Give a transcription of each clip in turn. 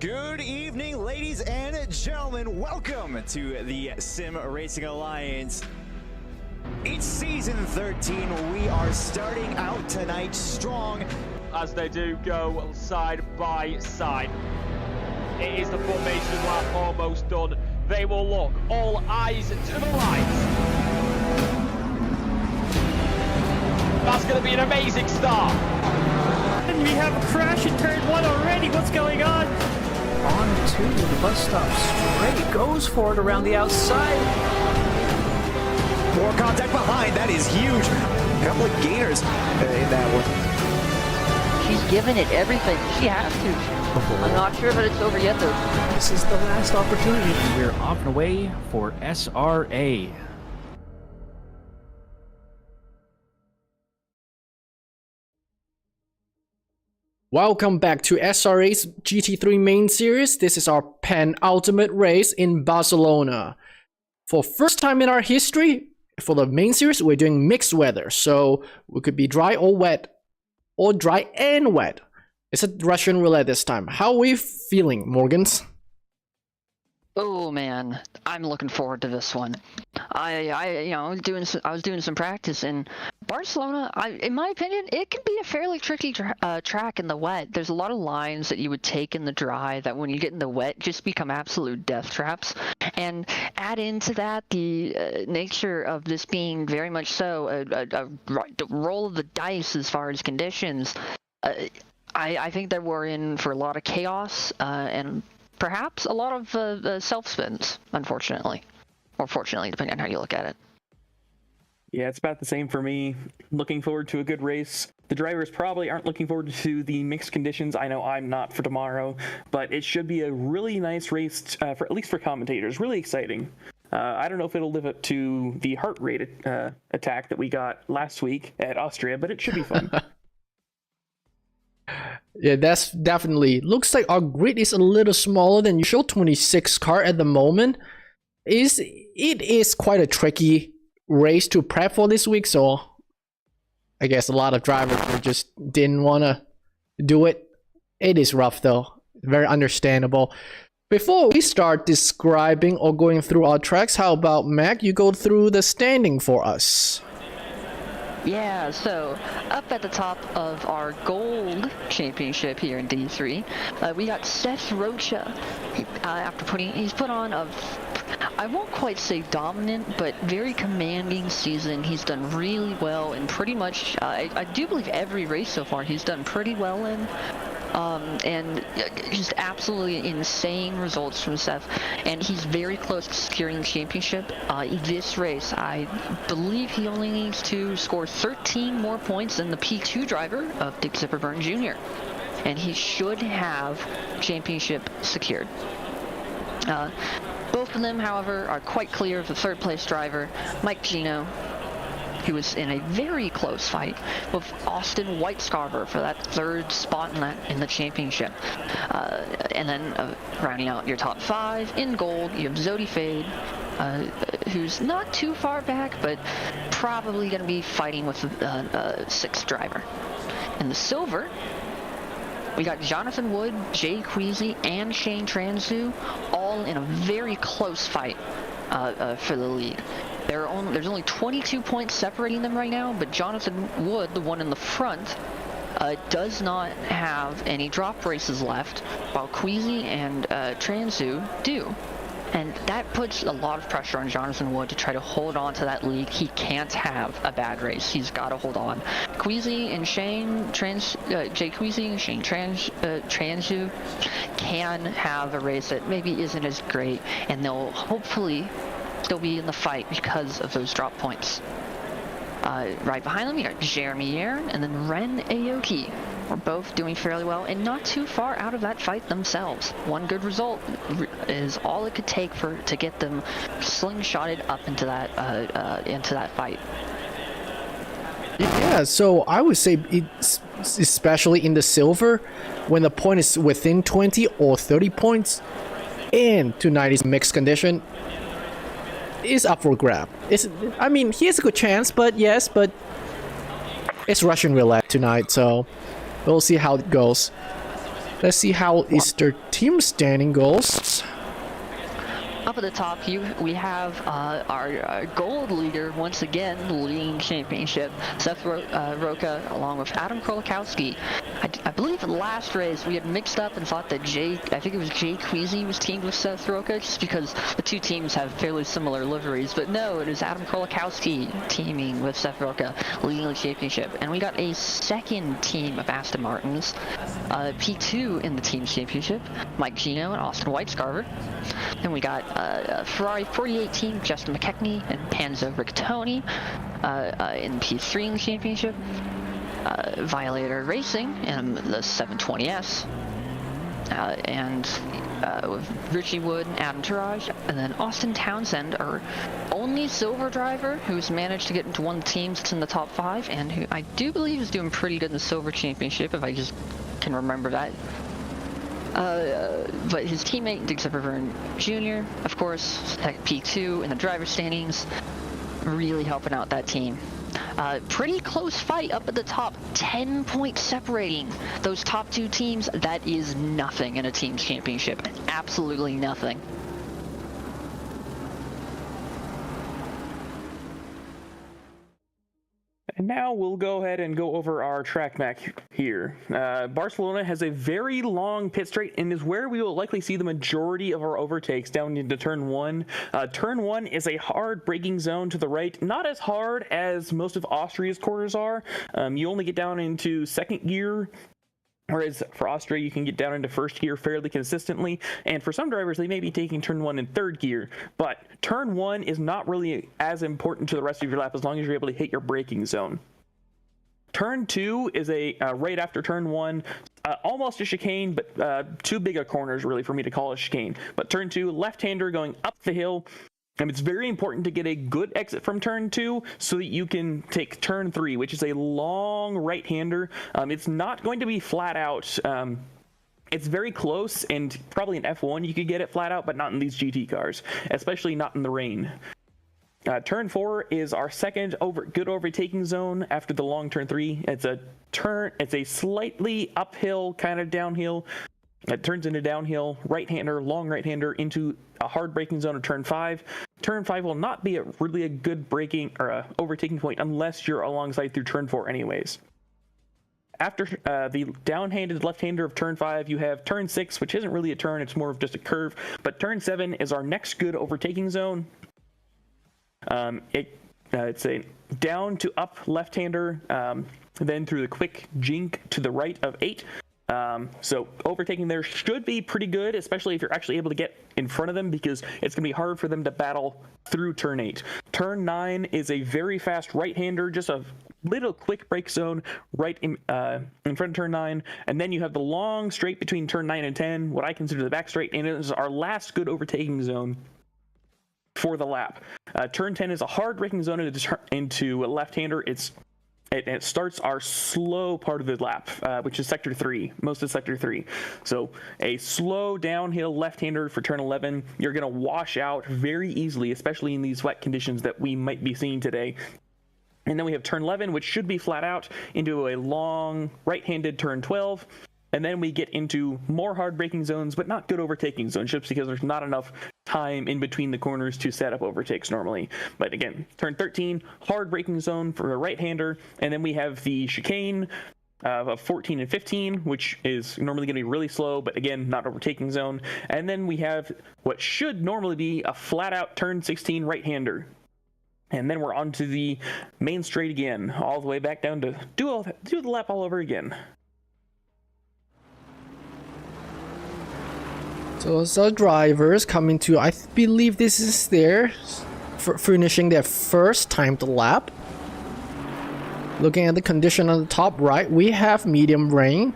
Good evening, ladies and gentlemen. Welcome to the Sim Racing Alliance. It's season 13. We are starting out tonight strong. As they do go side by side. It is the formation lap almost done. They will look, all eyes to the lights. That's going to be an amazing start. And we have a crash in turn 1 already. What's going on? On to the bus stop straight. Goes for it around the outside. More contact behind. That is huge. A couple of gainers in that one. She's given it everything. She has to. I'm not sure that it's over yet, though. This is the last opportunity. We're off and away for SRA. Welcome back to SRA's GT3 main series. This is our penultimate race in Barcelona. For first time in our history, for the main series, we're doing mixed weather. So we could be dry or wet, or dry and wet. It's a Russian roulette this time. How are we feeling, Morgans? Oh man, I'm looking forward to this one. I was doing some practice in Barcelona. In my opinion, it can be a fairly tricky track in the wet. There's a lot of lines that you would take in the dry that when you get in the wet just become absolute death traps. And add into that the nature of this being very much so a roll of the dice as far as conditions. I think that we're in for a lot of chaos and perhaps a lot of self-spins, unfortunately. Or fortunately, depending on how you look at it. Yeah, it's about the same for me. Looking forward to a good race. The drivers probably aren't looking forward to the mixed conditions. I know I'm not for tomorrow, but it should be a really nice race, for at least for commentators. Really exciting. I don't know if it'll live up to the heart rate attack that we got last week at Austria, but it should be fun. Yeah, that's definitely. Looks like our grid is a little smaller than usual. 26 car at the moment. It is quite a tricky race to prep for this week, so I guess a lot of drivers just didn't want to do it. It is rough though, very understandable. Before we start describing or going through our tracks, how about Mac, you go through the standing for us? Yeah, so up at the top of our gold championship here in D3, we got Seth Rocha. He's put on a, I won't quite say dominant, but very commanding season. He's done really well in pretty much, I do believe every race so far he's done pretty well in. And just absolutely insane results from Seth, and he's very close to securing the championship. This race, I believe he only needs to score 13 more points than the P2 driver of Dick Zipperburn Jr., and he should have championship secured. Both of them, however, are quite clear of the third place driver, Mike Gino, who was in a very close fight with Austin White-Scarver for that third spot in the championship. And then rounding out your top 5, in gold, you have Zodi Fade, who's not too far back, but probably going to be fighting with the 6th driver. In the silver, we got Jonathan Wood, Jay Queasy, and Shane Transu, all in a very close fight for the lead. There's only 22 points separating them right now, but Jonathan Wood, the one in the front, does not have any drop races left, while Queasy and Transu do. And that puts a lot of pressure on Jonathan Wood to try to hold on to that lead. He can't have a bad race. He's got to hold on. Queasy and Jay Queasy and Shane Transu can have a race that maybe isn't as great, and they'll hopefully still be in the fight because of those drop points. Right behind them, you got Jeremy Yaron and then Ren Aoki. We're both doing fairly well and not too far out of that fight themselves. One good result is all it could take to get them slingshotted up into that fight. Yeah, so I would say it's especially in the silver, when the point is within 20 or 30 points, and tonight is mixed condition, is up for grab. I mean, he has a good chance, but it's Russian roulette tonight, so we'll see how it goes. Let's see how is their team standing goes. Up at the top, we have our gold leader once again leading championship, Seth Roca, along with Adam Krolikowski. I believe in the last race we had mixed up and thought that I think it was Jay Queasy was teamed with Seth Roca, just because the two teams have fairly similar liveries. But no, it is Adam Krolikowski teaming with Seth Roca, leading the championship. And we got a second team of Aston Martins, P2 in the team championship, Mike Gino and Austin Whitescarver. Then we got Ferrari 48 team, Justin McKechnie and Panzo Rigatoni in P3 in the championship. Violator Racing in the 720S. And with Richie Wood and Adam Tourage. And then Austin Townsend, our only silver driver who's managed to get into one of the teams that's in the top 5, and who I do believe is doing pretty good in the silver championship, if I just can remember that. But his teammate, Diggs Byrne Jr., of course, P2 in the driver standings, really helping out that team. Pretty close fight up at the top, 10 points separating those top two teams. That is nothing in a team's championship, absolutely nothing. And now we'll go ahead and go over our track map here. Barcelona has a very long pit straight and is where we will likely see the majority of our overtakes down into turn 1. Turn 1 is a hard braking zone to the right, not as hard as most of Austria's corners are. You only get down into second gear, whereas for Austria, you can get down into first gear fairly consistently. And for some drivers, they may be taking turn 1 in third gear. But turn 1 is not really as important to the rest of your lap as long as you're able to hit your braking zone. Turn 2 is a right after turn 1, almost a chicane, but too big a corners really for me to call a chicane. But turn 2, left-hander going up the hill. And it's very important to get a good exit from turn 2 so that you can take turn 3, which is a long right-hander. It's not going to be flat out. It's very close, and probably in F1 you could get it flat out, but not in these GT cars, especially not in the rain. Turn 4 is our second good overtaking zone after the long turn 3. It's a slightly uphill, kind of downhill. It turns into downhill, right-hander, long right-hander into a hard braking zone of turn 5. Turn 5 will not be really a good braking or overtaking point unless you're alongside through turn 4 anyways. After the down-handed left-hander of turn 5, you have turn 6, which isn't really a turn, it's more of just a curve. But turn 7 is our next good overtaking zone. It's a down to up left-hander, then through the quick jink to the right of 8. So overtaking there should be pretty good, especially if you're actually able to get in front of them, because it's going to be hard for them to battle through turn 8. Turn 9 is a very fast right-hander, just a little quick brake zone right in front of turn 9, and then you have the long straight between turn 9 and 10, what I consider the back straight, and it is our last good overtaking zone for the lap. Turn 10 is a hard braking zone into a left-hander. It starts our slow part of the lap, which is sector 3, most of sector 3. So a slow downhill left-hander for turn 11. You're going to wash out very easily, especially in these wet conditions that we might be seeing today. And then we have turn 11, which should be flat out, into a long right-handed turn 12. And then we get into more hard braking zones, but not good overtaking zones, just because there's not enough time in between the corners to set up overtakes normally. But again, turn 13, hard braking zone for a right-hander, and then we have the chicane of 14 and 15, which is normally going to be really slow, but again, not overtaking zone. And then we have what should normally be a flat-out turn 16 right-hander. And then we're on to the main straight again, all the way back down to do the lap all over again. So the drivers coming to, I believe this is their finishing their first timed lap. Looking at the condition on the top right, we have medium rain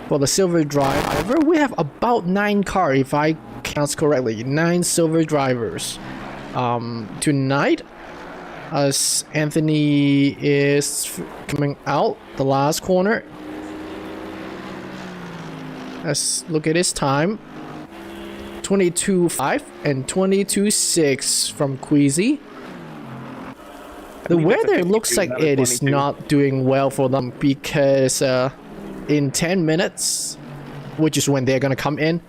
for the silver driver. We have about 9 cars, if I count correctly, 9 silver drivers. Tonight, as Anthony is coming out the last corner, let's look at his time. 22.5 and 22.6 from Queasy. The weather looks like it is not doing well for them, because in 10 minutes which is when they're gonna come in.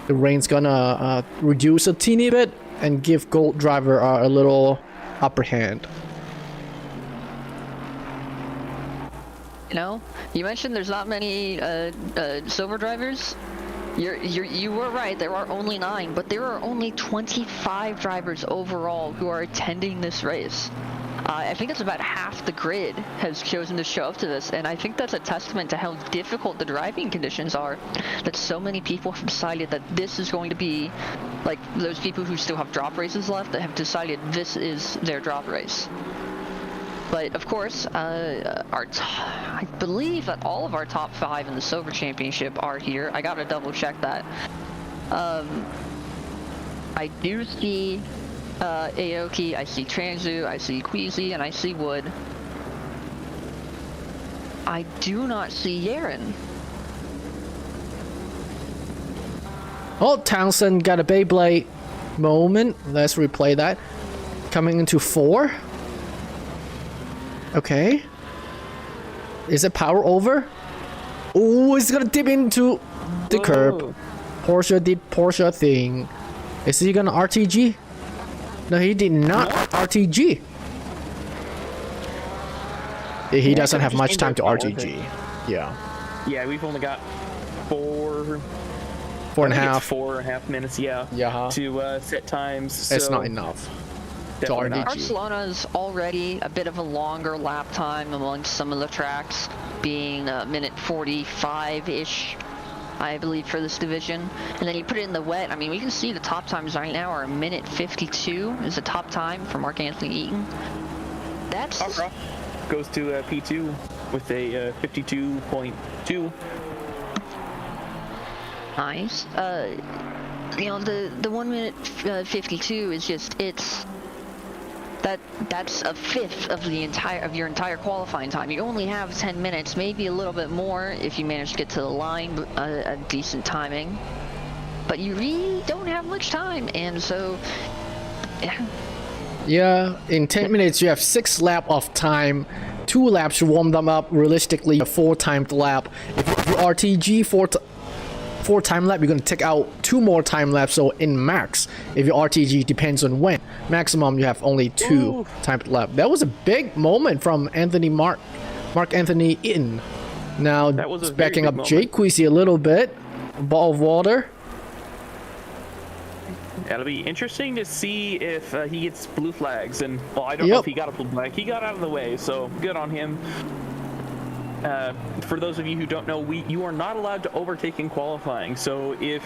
The rain's gonna reduce a teeny bit and give gold driver a little upper hand. You know, you mentioned there's not many silver drivers. You were right, there are only 9, but there are only 25 drivers overall who are attending this race. I think it's about half the grid has chosen to show up to this, and I think that's a testament to how difficult the driving conditions are, that so many people have decided that this is going to be, like those people who still have drop races left that have decided this is their drop race. But of course, I believe that all of our top 5 in the Silver Championship are here. I gotta double check that. I do see Aoki, I see Transu, I see Queasy, and I see Wood. I do not see Yaren. Oh, Townsend got a Beyblade moment. Let's replay that. Coming into 4. Okay. Is it power over? Oh, it's gonna dip into the curb. Porsche did Porsche thing. Is he gonna RTG? No, he did not RTG. He doesn't have much time to RTG. Yeah. Yeah, we've only got 4.5 minutes. Yeah. Yeah. To set times. It's so not enough. To definitely not. RTG. Barcelona's already a bit of a longer lap time amongst some of the tracks, being a minute 45-ish, I believe, for this division. And then you put it in the wet. I mean, we can see the top times right now are a minute 52 is the top time for Mark Anthony Eaton. That's goes to P2 with a 52.2. nice. You know, the 1 minute 52 is just, that's a fifth of your entire qualifying time. You only have 10 minutes, maybe a little bit more if you manage to get to the line, a decent timing. But you really don't have much time, and so Yeah, in 10 minutes you have 6 laps of time. 2 laps to warm them up. Realistically, a 4 timed lap. If you RTG 4 time lap, you're gonna take out 2 more time laps. So in max, if you RTG, depends on when. Maximum, you have only 2 timed lap. That was a big moment from Mark Anthony Eaton. Now it's backing up Jake Queasy a little bit. Ball of water. It'll be interesting to see if he gets blue flags, and well, I don't know if he got a blue flag. He got out of the way, so good on him. For those of you who don't know, you are not allowed to overtake in qualifying. So if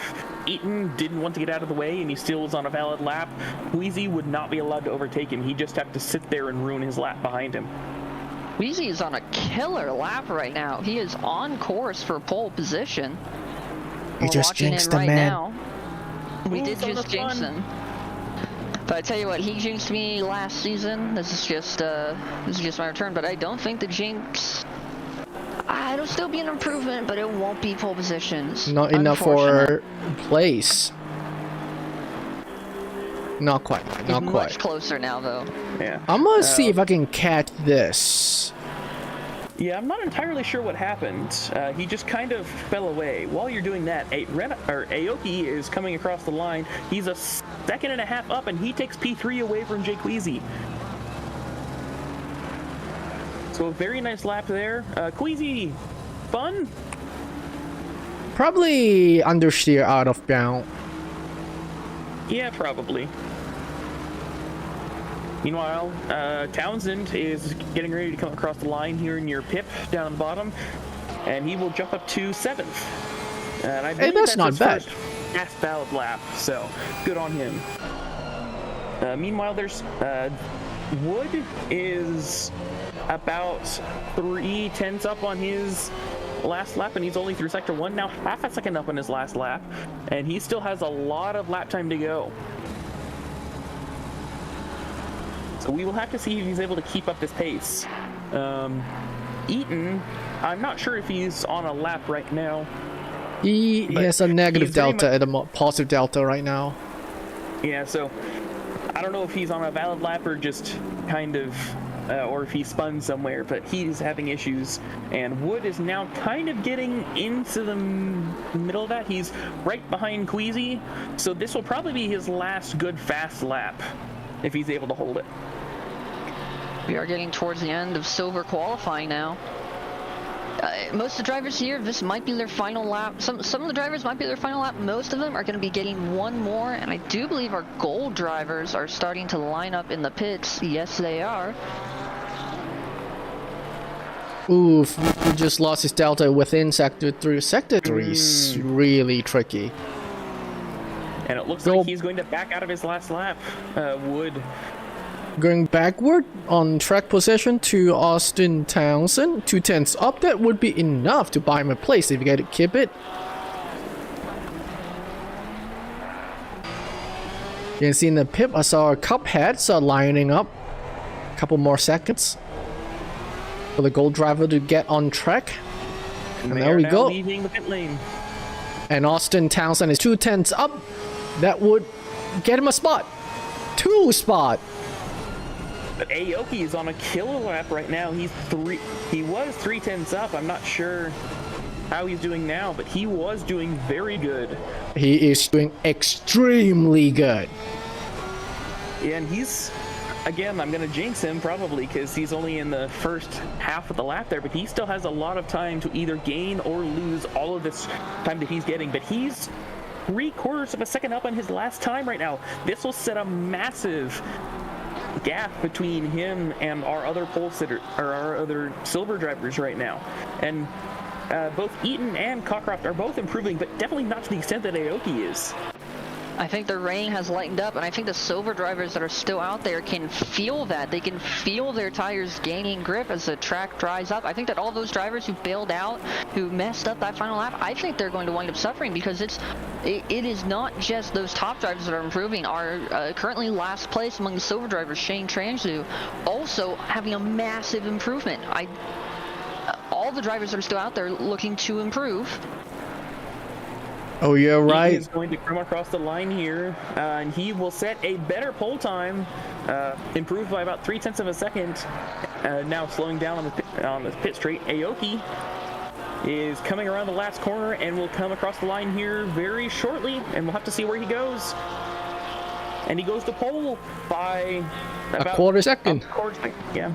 Eaton didn't want to get out of the way and he still was on a valid lap, Queasy would not be allowed to overtake him. He'd just have to sit there and ruin his lap behind him. Queasy is on a killer lap right now. He is on course for pole position. You just jinxed him, man. We did just jinx him. But I tell you what, he jinxed me last season. This is just my return. But I don't think the jinx. It'll still be an improvement, but it won't be pole positions. Not enough for place. Not quite. Not quite. Much closer now, though. Yeah. I'm gonna see if I can catch this. Yeah, I'm not entirely sure what happened. He just kind of fell away. While you're doing that, Aoki is coming across the line. He's a 1.5 seconds up, and he takes P3 away from Jake Queasy. So a very nice lap there. Queasy, fun? Probably understeer out of bound. Yeah, probably. Meanwhile, Townsend is getting ready to come across the line here in your pip down at the bottom, and he will jump up to 7th. And I believe that's not bad. Last valid lap, so good on him. Meanwhile, there's Wood is about 0.3 up on his last lap, and he's only through sector 1 now, 0.5 seconds up on his last lap, and he still has a lot of lap time to go. So we will have to see if he's able to keep up this pace. Eaton, I'm not sure if he's on a lap right now. He has a negative delta and a positive delta right now. Yeah, so I don't know if he's on a valid lap or just kind of or if he spun somewhere, but he's having issues. And Wood is now kind of getting into the middle of that. He's right behind Queasy, so this will probably be his last good fast lap if he's able to hold it. We are getting towards the end of silver qualifying now. Most of the drivers here, this might be their final lap. Some of the drivers might be their final lap. Most of them are going to be getting one more, and I do believe our gold drivers are starting to line up in the pits. Yes, they are. Oof, he just lost his delta within Sector 3. Sector 3 is really tricky. And it looks like he's going to back out of his last lap. Wood. Going backward on track position to Austin Townsend, 2/10 up. That would be enough to buy him a place if you get to keep it. You can see in the pit, I saw our cup heads are lining up. A couple more seconds for the gold driver to get on track. And there we go. Leaving the pit lane. And Austin Townsend is 2/10 up. That would get him a spot. 2 spot. But Aoki is on a killer lap right now. He was 3/10 up. I'm not sure how he's doing now, but he was doing very good. He is doing extremely good. Yeah, and he's, again, I'm going to jinx him probably because he's only in the first half of the lap there, but he still has a lot of time to either gain or lose all of this time that he's getting. But he's 3/4 of a second up on his last time right now. This will set a massive gap between him and our other pole sitter, or our other silver drivers right now. And both Eaton and Cockcroft are both improving, but definitely not to the extent that Aoki is. I think the rain has lightened up, and I think the silver drivers that are still out there can feel that. They can feel their tires gaining grip as the track dries up. I think that all those drivers who bailed out, who messed up that final lap, I think they're going to wind up suffering because it is not just those top drivers that are improving. Our currently last place among the silver drivers, Shane Transu, also having a massive improvement. All the drivers that are still out there looking to improve. Oh, you're right. He is going to come across the line here, and he will set a better pole time, improved by about 3/10 of a second. Now slowing down on the pit straight. Aoki is coming around the last corner and will come across the line here very shortly, and we'll have to see where he goes. And he goes to pole by about a quarter second. Yeah.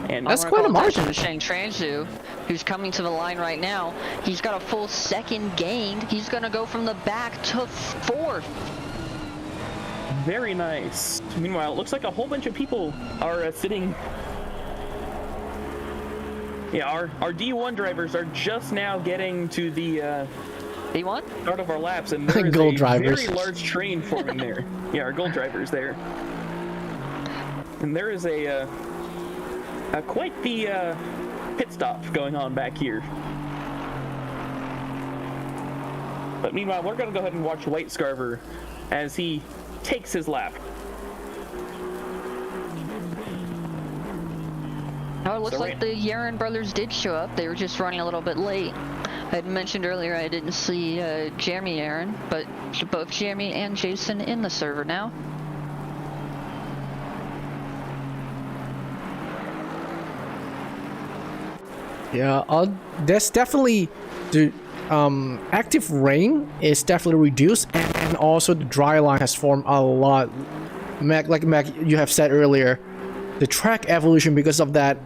And that's quite a margin. To Shane Transu, who's coming to the line right now. He's got a full second gained. He's going to go from the back to 4th. Very nice. Meanwhile, it looks like a whole bunch of people are sitting. Yeah, our D1 drivers are just now getting to the D1 start of our laps, and there's gold a drivers. very large train forming there. Yeah, our gold drivers there. And there is quite the pit stop going on back here. But meanwhile, we're going to go ahead and watch White Scarver as he takes his lap. Oh, it looks like the Yaron brothers did show up. They were just running a little bit late. I had mentioned earlier I didn't see Jeremy Yaron, but both Jeremy and Jason in the server now. Yeah, there's definitely the active rain is definitely reduced, and also the dry line has formed a lot. Like Mac, you have said earlier, the track evolution because of that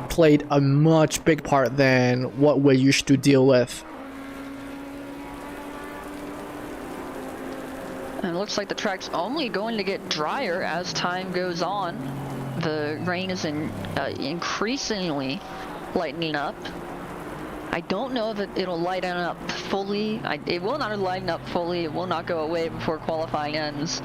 played a much big part than what we're used to deal with. And it looks like the track's only going to get drier as time goes on. The rain is increasingly lightening up. I don't know if it'll lighten up fully. It will not lighten up fully. It will not go away before qualifying ends.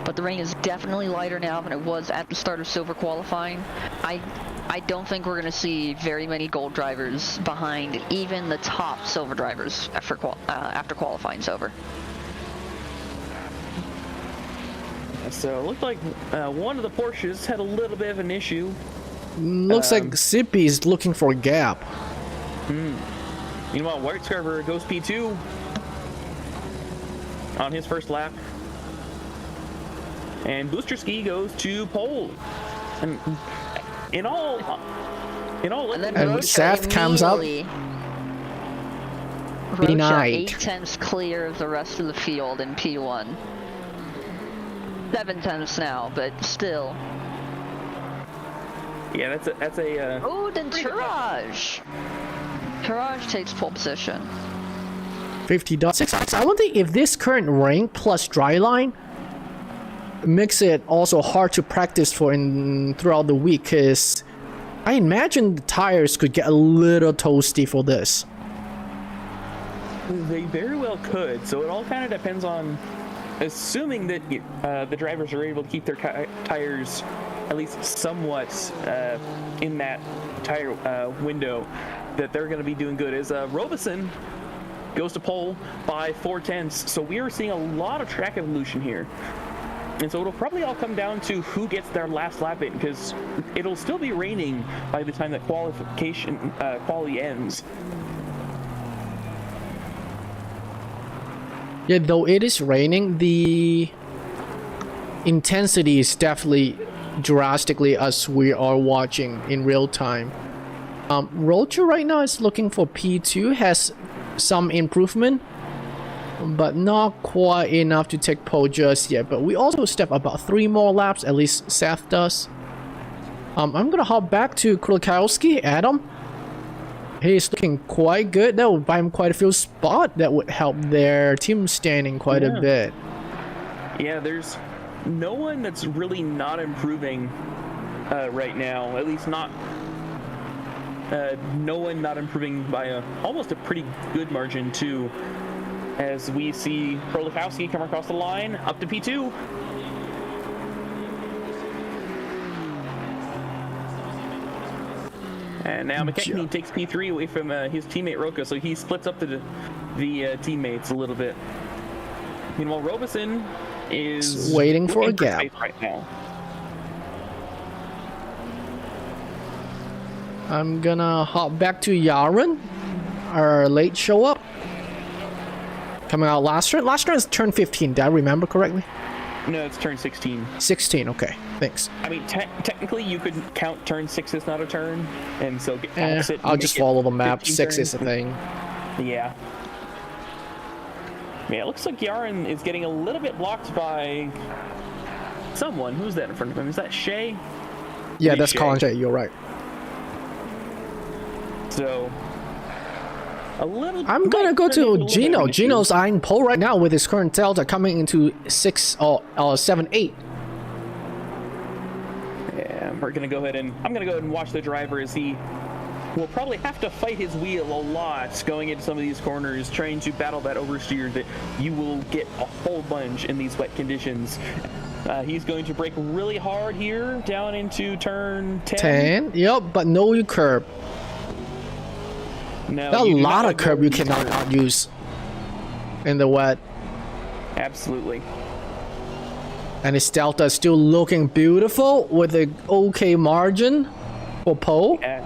But the rain is definitely lighter now than it was at the start of silver qualifying. I don't think we're going to see very many gold drivers behind even the top silver drivers after qualifying's over. So it looked like one of the Porsches had a little bit of an issue. Looks like Zippy is looking for a gap. Meanwhile, White Scarver goes P2 on his first lap. And Booster Ski goes to pole. And in all, And then And Rocha Seth comes up. immediately- Denied. Rocha 8/10 clear of the rest of the field in P1. 7/10 now, but still. yeah, that's a. Oh, then Tourage. Tourage takes pole position. 50.6. I wonder if this current rain plus dry line makes it also hard to practice for throughout the week, because I imagine the tires could get a little toasty for this. They very well could. So it all kind of depends on, assuming that the drivers are able to keep their tires at least somewhat in that tire window, that they're going to be doing good. As Robeson goes to pole by 4/10, so we are seeing a lot of track evolution here. And so it'll probably all come down to who gets their last lap in, because it'll still be raining by the time that quali ends. Yeah, though it is raining, the intensity is definitely drastically as we are watching in real time. Rocha right now is looking for P2, has some improvement, but not quite enough to take pole just yet. But we also step about 3 more laps, at least Seth does. I'm gonna hop back to Kulikowski, Adam. He's looking quite good. That would buy him quite a few spots. That would help their team standing quite a bit. Yeah, there's no one that's really not improving right now. At least not. No one not improving by almost a pretty good margin too. As we see Kulikowski come across the line up to P2. And now McKechnie takes P3 away from his teammate Roca, so he splits up the teammates a little bit. Meanwhile, Robeson is waiting for a looking gap space right now. I'm gonna hop back to Yaren, our late show up. Coming out last turn. Last turn is turn 15, did I remember correctly? No, it's turn 16. 16, okay, thanks. I mean, technically you could count turn 6 as not a turn, and so I'll just follow the map. 15 6 turns. is a thing. Yeah. Yeah, it looks like Yaren is getting a little bit blocked by someone. Who's that in front of him? Is that Shay? Yeah, Maybe that's Shay. Colin Shay, you're right. So, a little. I'm gonna go might turn into a to little bit Gino. of an issue. Gino's eyeing pole right now with his current delta coming into 6 or 7, 8. Yeah, I'm gonna go ahead and watch the driver as he will probably have to fight his wheel a lot going into some of these corners, trying to battle that oversteer that you will get a whole bunch in these wet conditions. He's going to brake really hard here down into turn 10. Yep, but no curb. No, There are a you do not lot wanna of go curb you these cannot turns. not use in the wet. Absolutely. And his delta is still looking beautiful with a okay margin for pole. And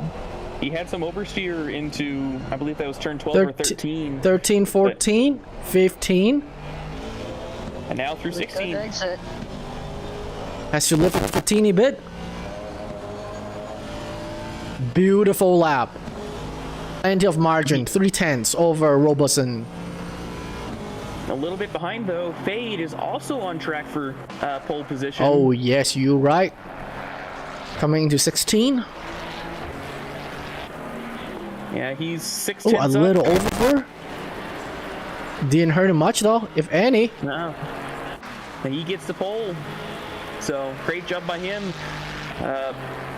he had some oversteer into, I believe that was turn 12 or 13. 13, 14, 15. And now through 16. Good exit. Has to lift it a teeny bit. Beautiful lap. Plenty of margin, 3/10 over Robeson. A little bit behind though. Fade is also on track for pole position. Oh yes, you're right. Coming into 16. Yeah, he's 6 Oh, a tenths up. little over. Didn't hurt him much though, if any. No. And he gets the pole. So great job by him.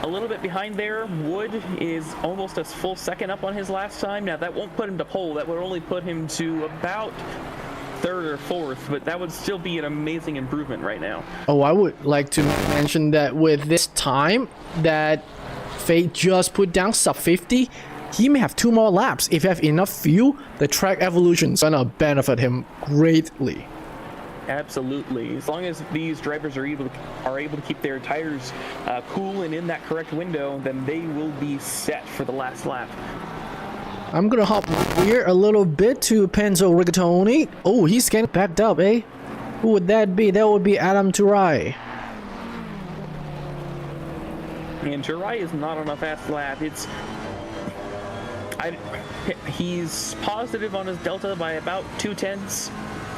A little bit behind there. Wood is almost a full second up on his last time. Now that won't put him to pole. That would only put him to about 3rd or 4th, but that would still be an amazing improvement right now. Oh, I would like to mention that with this time that Fate just put down sub 50, he may have 2 more laps. If you have enough fuel, the track evolution is gonna benefit him greatly. Absolutely. As long as these drivers are able to keep their tires cool and in that correct window, then they will be set for the last lap. I'm gonna hop here a little bit to Penzo Rigatoni. Oh, he's getting backed up, eh? Who would that be? That would be Adam Turai. And Jirai is not on a fast lap. He's positive on his delta by about 2/10.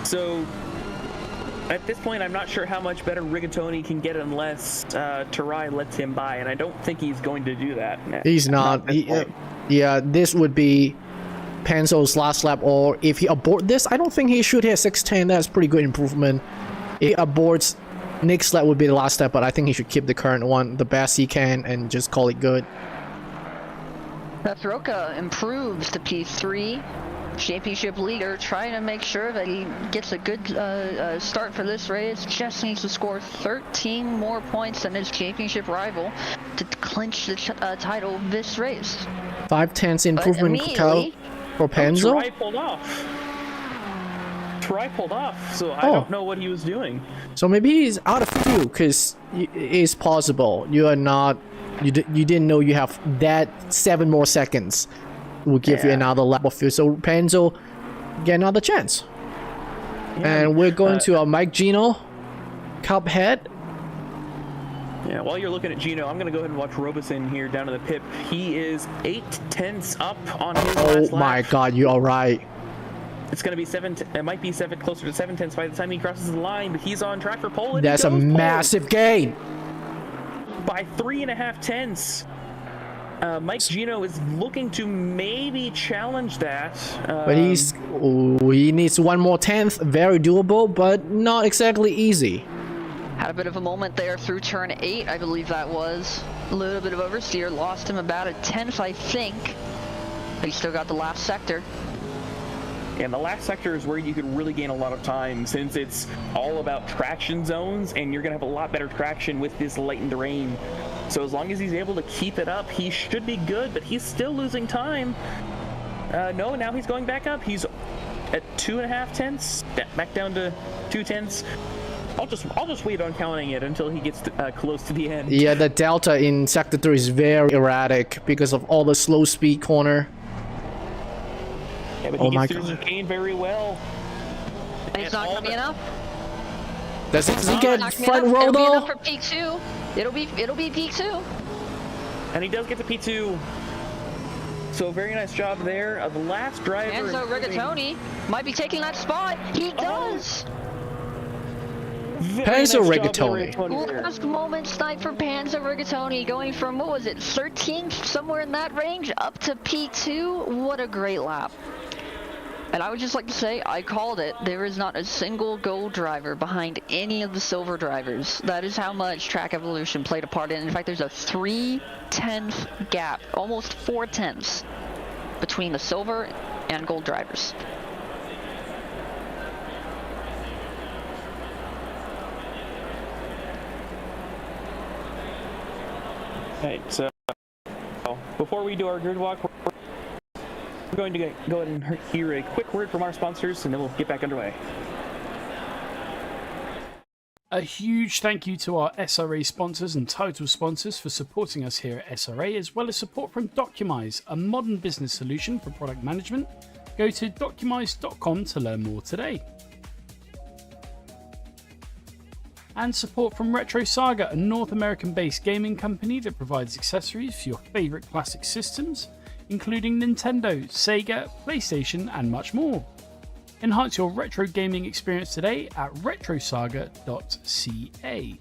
So at this point, I'm not sure how much better Rigatoni can get unless Jirai lets him by, and I don't think he's going to do that. He's not. Yeah, this would be Panzo's last lap, or if he abort this, I don't think he should hit 6:10. That's pretty good improvement. If he aborts, next lap would be the last step, but I think he should keep the current one the best he can and just call it good. Roca improves to P3, championship leader, trying to make sure that he gets a good start for this race. Just needs to score 13 more points than his championship rival to clinch the title this race. 5/10 improvement for Panzo. Jirai pulled off, so I don't know what he was doing. So maybe he's out of fuel, because it's possible you are not. You didn't know you have that 7 more seconds will give you another lap of fuel. So Panzo get another chance. And we're going to our Mike Gino Cup head. Yeah, while you're looking at Gino, I'm going to go ahead and watch Robeson here down in the pit. He is 8/10 up on his last lap. Oh my god, you are right. It's going to be 7. It might be closer to 7/10 by the time he crosses the line, but he's on track for pole. And that's a massive gain. By 3.5 tenths. Mike Gino is looking to maybe challenge that. But he needs 1 more tenth. Very doable, but not exactly easy. Had a bit of a moment there through turn 8, I believe that was. A little bit of oversteer, lost him about a tenth, I think. But he still got the last sector. And the last sector is where you could really gain a lot of time, since it's all about traction zones, and you're going to have a lot better traction with this lightened rain. So as long as he's able to keep it up, he should be good, but he's still losing time. No, now he's going back up. He's at 2.5 tenths, back down to 2 tenths. I'll just wait on counting it until he gets close to the end. Yeah, the delta in Sector 3 is very erratic because of all the slow speed corner. Yeah, but he gets through the gain very well. And it's not going to be enough. Does he get front row though? It'll be enough for P2. It'll be P2. And he does get to P2. So very nice job there. The last driver. Enzo Rigatoni might be taking that spot. He does. Panzo Rigatoni. Last moment snipe for Panzo Rigatoni, going from, what was it, 13th, somewhere in that range, up to P2. What a great lap. And I would just like to say, I called it. There is not a single gold driver behind any of the silver drivers. That is how much track evolution played a part in. In fact, there's a 3/10 gap, almost 4 tenths, between the silver and gold drivers. Right, so before we do our grid walk, we're going to go ahead and hear a quick word from our sponsors, and then we'll get back underway. A huge thank you to our SRA sponsors and title sponsors for supporting us here at SRA, as well as support from Documise, a modern business solution for product management. Go to documise.com to learn more today. And support from Retro Saga, a North American-based gaming company that provides accessories for your favorite classic systems, including Nintendo, Sega, PlayStation, and much more. Enhance your retro gaming experience today at retrosaga.ca.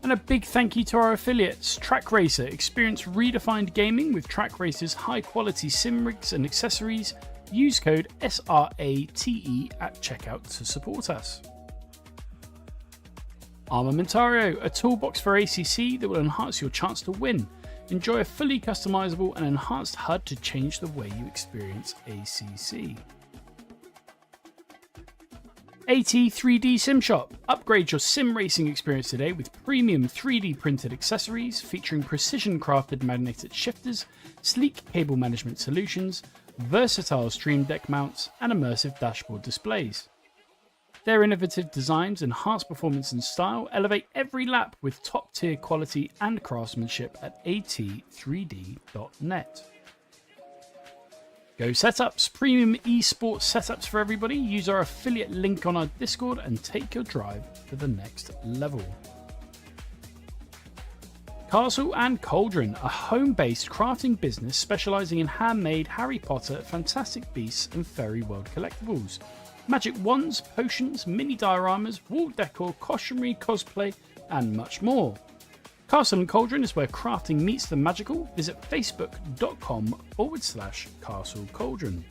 And a big thank you to our affiliates, Track Racer. Experience redefined gaming with Track Racer's high-quality sim rigs and accessories. Use code SRATE at checkout to support us. Armamentario, a toolbox for ACC that will enhance your chance to win. Enjoy a fully customizable and enhanced HUD to change the way you experience ACC. AT3D Sim Shop. Upgrade your sim racing experience today with premium 3D printed accessories featuring precision crafted magnetic shifters, sleek cable management solutions, versatile stream deck mounts, and immersive dashboard displays. Their innovative designs enhance performance and style, elevate every lap with top-tier quality and craftsmanship at at3d.net. Go Setups, premium esports setups for everybody. Use our affiliate link on our Discord and take your drive to the next level. Castle and Cauldron, a home-based crafting business specializing in handmade Harry Potter, Fantastic Beasts and Fairy World collectibles. Magic wands, potions, mini dioramas, wall decor, costumery, cosplay, and much more. Castle and Cauldron is where crafting meets the magical. Visit facebook.com/Castle Cauldron.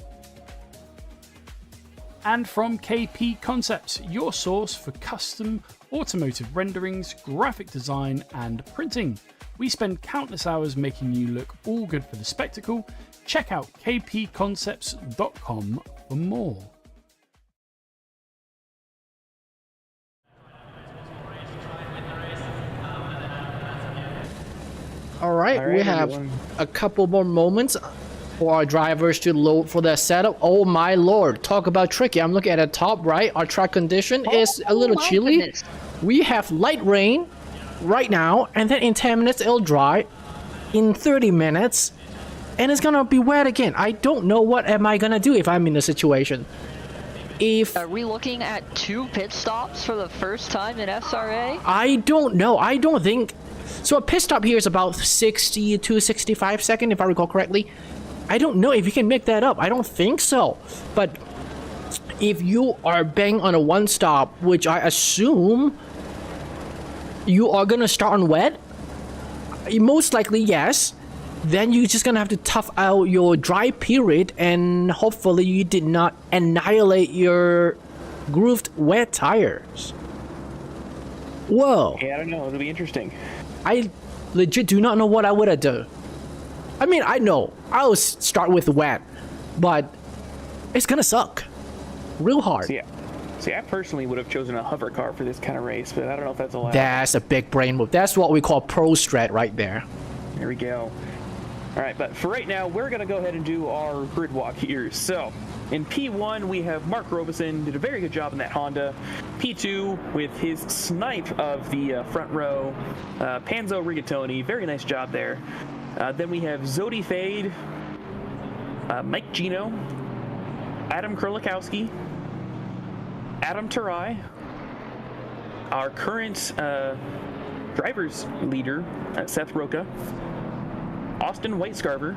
And from KP Concepts, your source for custom automotive renderings, graphic design, and printing. We spend countless hours making you look all good for the spectacle. Check out kpconcepts.com for more. All right, we have a couple more moments for our drivers to load for their setup. Oh my lord, talk about tricky. I'm looking at the top right. Our track condition is a little chilly. Goodness. We have light rain right now, and then in 10 minutes it'll dry. In 30 minutes, and it's gonna be wet again. I don't know what am I gonna do if I'm in the situation. Are we looking at 2 pit stops for the first time in SRA? I don't know. I don't think... So a pit stop here is about 60 to 65 seconds, if I recall correctly. I don't know if you can make that up. I don't think so. But if you are bang on a one stop, which I assume you are gonna start on wet, most likely yes, then you're just gonna have to tough out your dry period, and hopefully you did not annihilate your grooved wet tires. Whoa. Yeah, I don't know. It'll be interesting. I legit do not know what I would have done. I mean, I know I'll start with wet, but it's gonna suck real hard. See, I personally would have chosen a hover car for this kind of race, but I don't know if that's allowed. That's a big brain move. That's what we call pro strat right there. There we go. All right, but for right now, we're gonna go ahead and do our grid walk here. So in P1, we have Mark Robeson, did a very good job in that Honda. P2 with his snipe of the front row, Panzo Rigatoni, very nice job there. Then we have Zodi Fade, Mike Gino, Adam Kurlikowski, Adam Tarai, our current drivers leader, Seth Roca, Austin Whitescarver,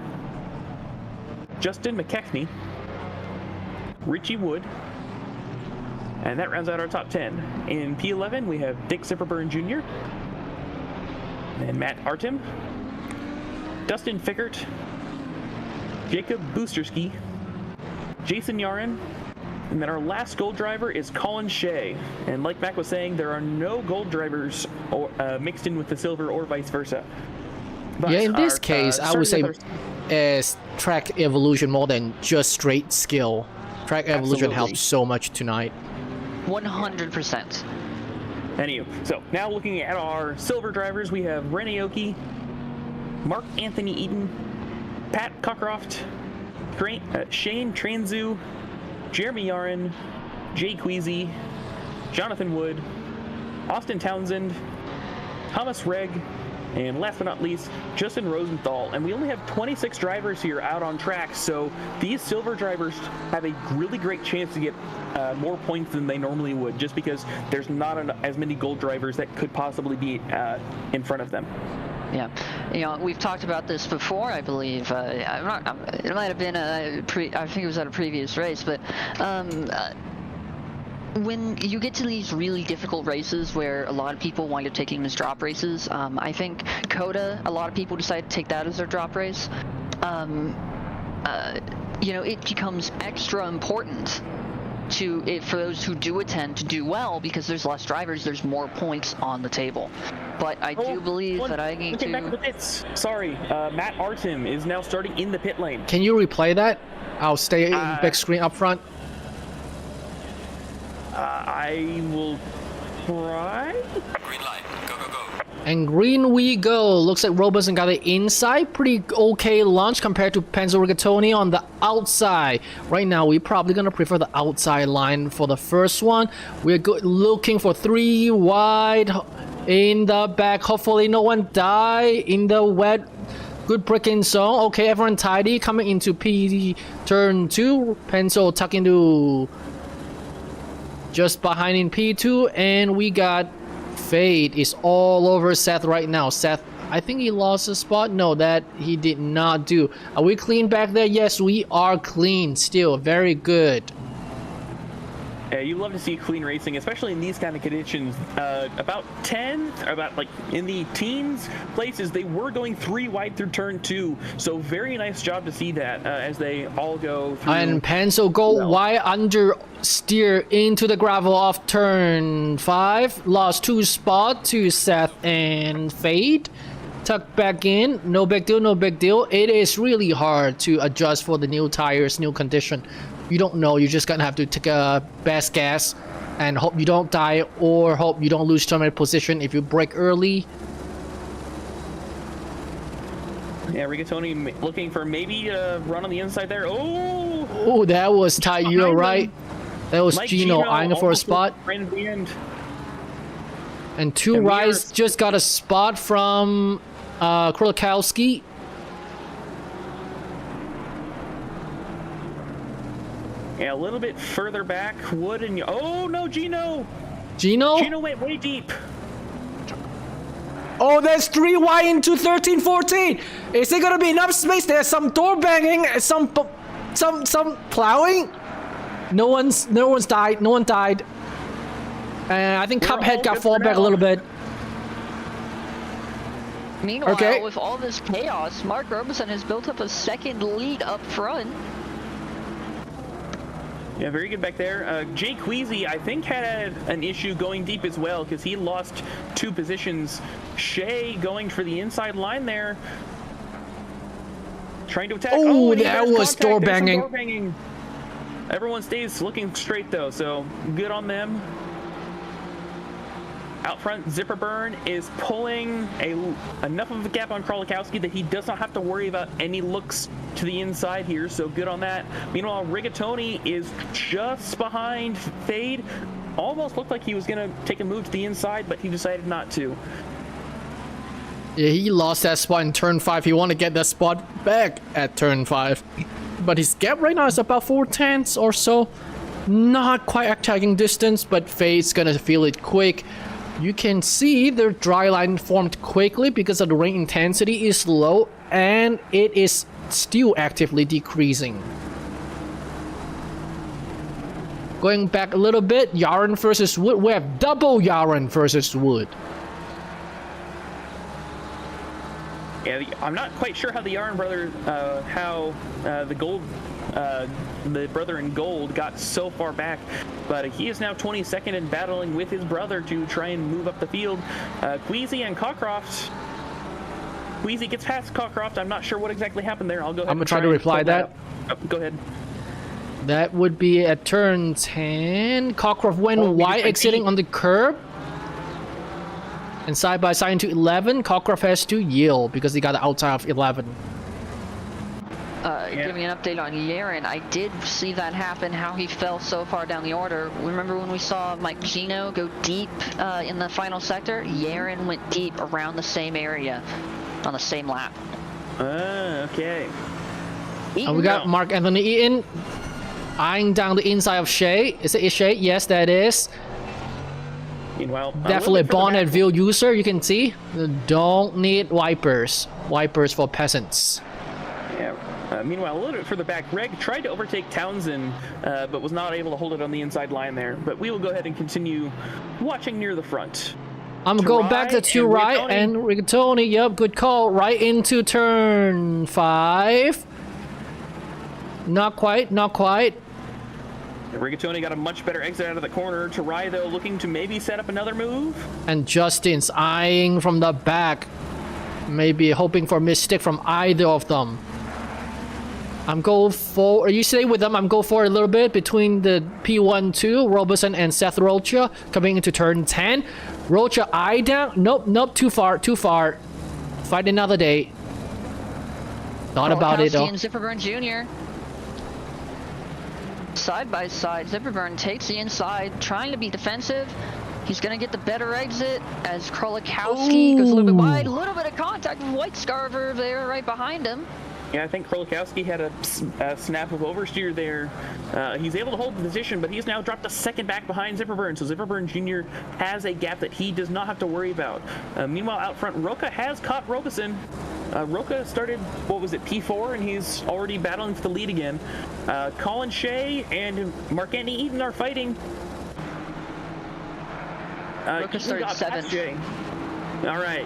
Justin McKechnie, Richie Wood, and that rounds out our top 10. In P11, we have Dick Zipperburn Jr., and Matt Artem, Dustin Fickert, Jacob Boosterski, Jason Yarin, and then our last gold driver is Colin Shea. And like Mac was saying, there are no gold drivers mixed in with the silver or vice versa. But yeah, in this case, I would say is track evolution more than just straight skill. Track evolution helps so much tonight. 100%. Anywho, so now looking at our silver drivers, we have Renee Oki, Mark Anthony Eaton, Pat Cockcroft, Shane Tranzu, Jeremy Yarin, Jay Queasy, Jonathan Wood, Austin Townsend, Thomas Regg, and last but not least, Justin Rosenthal. And we only have 26 drivers here out on track, so these silver drivers have a really great chance to get more points than they normally would, just because there's not as many gold drivers that could possibly be in front of them. Yeah, you know, we've talked about this before, I believe. It might have been I think it was at a previous race, but when you get to these really difficult races where a lot of people wind up taking them as drop races, I think Coda, a lot of people decide to take that as their drop race. You know, it becomes extra important for those who do attend to do well, because there's less drivers, there's more points on the table. But I do believe that I need to... Back to the pits. Sorry, Matt Artem is now starting in the pit lane. Can you replay that? I'll stay in the big screen up front. I will try. Green light. Go, go, go. And green we go. Looks like Robeson got the inside. Pretty okay launch compared to Panzo Rigatoni on the outside. Right now, we're probably going to prefer the outside line for the first one. We're looking for 3 wide in the back. Hopefully no one die in the wet. Good braking zone. Okay, everyone tidy. Coming into P turn 2. Panzo tuck into just behind in P2. And we got... Fade is all over Seth right now. Seth I think he lost a spot. No, that he did not do. Are we clean back there? Yes, we are clean still. Very good. Yeah, you love to see clean racing, especially in these kind of conditions. About 10, or about like in the teens places, they were going 3 wide through turn 2. So very nice job to see that as they all go through. And Pencil go wide under steer into the gravel off turn 5. Lost 2 spots to Seth and Fade. Tuck back in. No big deal, no big deal. It is really hard to adjust for the new tires, new condition. You don't know, you're just gonna have to take a best guess and hope you don't die or hope you don't lose terminal position if you brake early. Yeah, Rigatoni looking for maybe a run on the inside there. Oh, that was tight, you're right. That was Gino eyeing for a spot. Right at the end. And 2 Rise just got a spot from Krolakowski. Yeah, a little bit further back. Wood and oh no, Gino! Gino? Gino went way deep. Oh, there's 3 wide into 13, 14. Is there gonna be enough space? There's some door banging, some plowing. No one's died. No one died. And I think Cuphead got fall back a little bit. Meanwhile, with all this chaos, Mark Robeson has built up a second lead up front. Yeah, very good back there. Jay Queasy, I think, had an issue going deep as well because he lost 2 positions. Shea going for the inside line there. Trying to attack. Oh, that was door banging. Everyone stays looking straight though, so good on them. Out front, Zipperburn is pulling enough of a gap on Krolakowski that he does not have to worry about any looks to the inside here, so good on that. Meanwhile, Rigatoni is just behind Fade. Almost looked like he was going to take a move to the inside, but he decided not to. Yeah, he lost that spot in turn 5. He wanted to get that spot back at turn 5. But his gap right now is about 4 tenths or so. Not quite attacking distance, but Fade's going to feel it quick. You can see the dry line formed quickly because of the rain intensity is low and it is still actively decreasing. Going back a little bit, Yaren versus Wood. We have double Yaren versus Wood. Yeah, I'm not quite sure how the Yaren brother, the brother in gold got so far back, but he is now 22nd and battling with his brother to try and move up the field. Queasy and Cockcroft. Queasy gets past Cockcroft. I'm not sure what exactly happened there. I'll go ahead. I'm gonna try to reply that. Go ahead. That would be at turn 10. Cockcroft went wide, exiting on the curb. And side by side into 11, Cockcroft has to yield because he got the outside of 11. Giving an update on Yaren, I did see that happen, how he fell so far down the order. Remember when we saw Mike Gino go deep in the final sector? Yaren went deep around the same area on the same lap. Okay. And we got Mark Anthony Eaton eyeing down the inside of Shea. Is it Shea? Yes, that is. Meanwhile, definitely a bonnet view user, you can see. Don't need wipers. Wipers for peasants. Yeah. Meanwhile, a little bit further back, Reg tried to overtake Townsend, but was not able to hold it on the inside line there. But we will go ahead and continue watching near the front. I'm gonna go back to right and Rigatoni. Yep, good call. Right into turn 5. Not quite, not quite. Rigatoni got a much better exit out of the corner. Tarai, though, looking to maybe set up another move. And Justin's eyeing from the back. Maybe hoping for a mistake from either of them. I'm going for... You stay with them. I'm going for a little bit between the P1-2, Robeson and Seth Rocha. Coming into turn 10. Rocha eye down. Nope, nope, too far, too far. Fight another day. Thought about it, though. And Zipperburn Jr. Side by side, Zipperburn takes the inside, trying to be defensive. He's going to get the better exit as Krolakowski goes a little bit wide. A little bit of contact with White Scarver there right behind him. Yeah, I think Krolikowski had a snap of oversteer there. He's able to hold the position, but he's now dropped a second back behind Zipperburn, so Zipperburn Jr. has a gap that he does not have to worry about. Meanwhile, out front, Roca has caught Robeson. Roca started, what was it, P4, and he's already battling for the lead again. Colin Shea and Mark-Anthony Eaton are fighting. Roca started 7th. All right.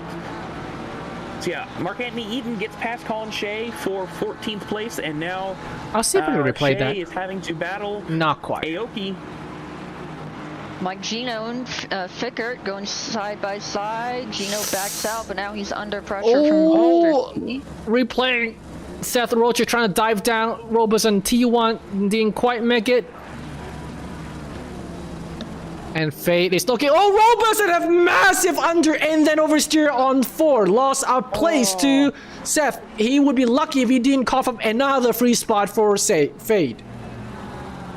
So yeah, Mark-Anthony Eaton gets past Colin Shea for 14th place, and now I'll see if I can replay that. Shea is having to battle Not quite. Aoki. Mike Gino and Fickert going side by side. Gino backs out, but now he's under pressure Oh, from replaying. Seth Rocha trying to dive down. Robeson T1 didn't quite make it. And Fade is looking. Oh, Robeson have massive under and then oversteer on 4. Lost our place to Seth. He would be lucky if he didn't cough up another free spot for, say, Fade.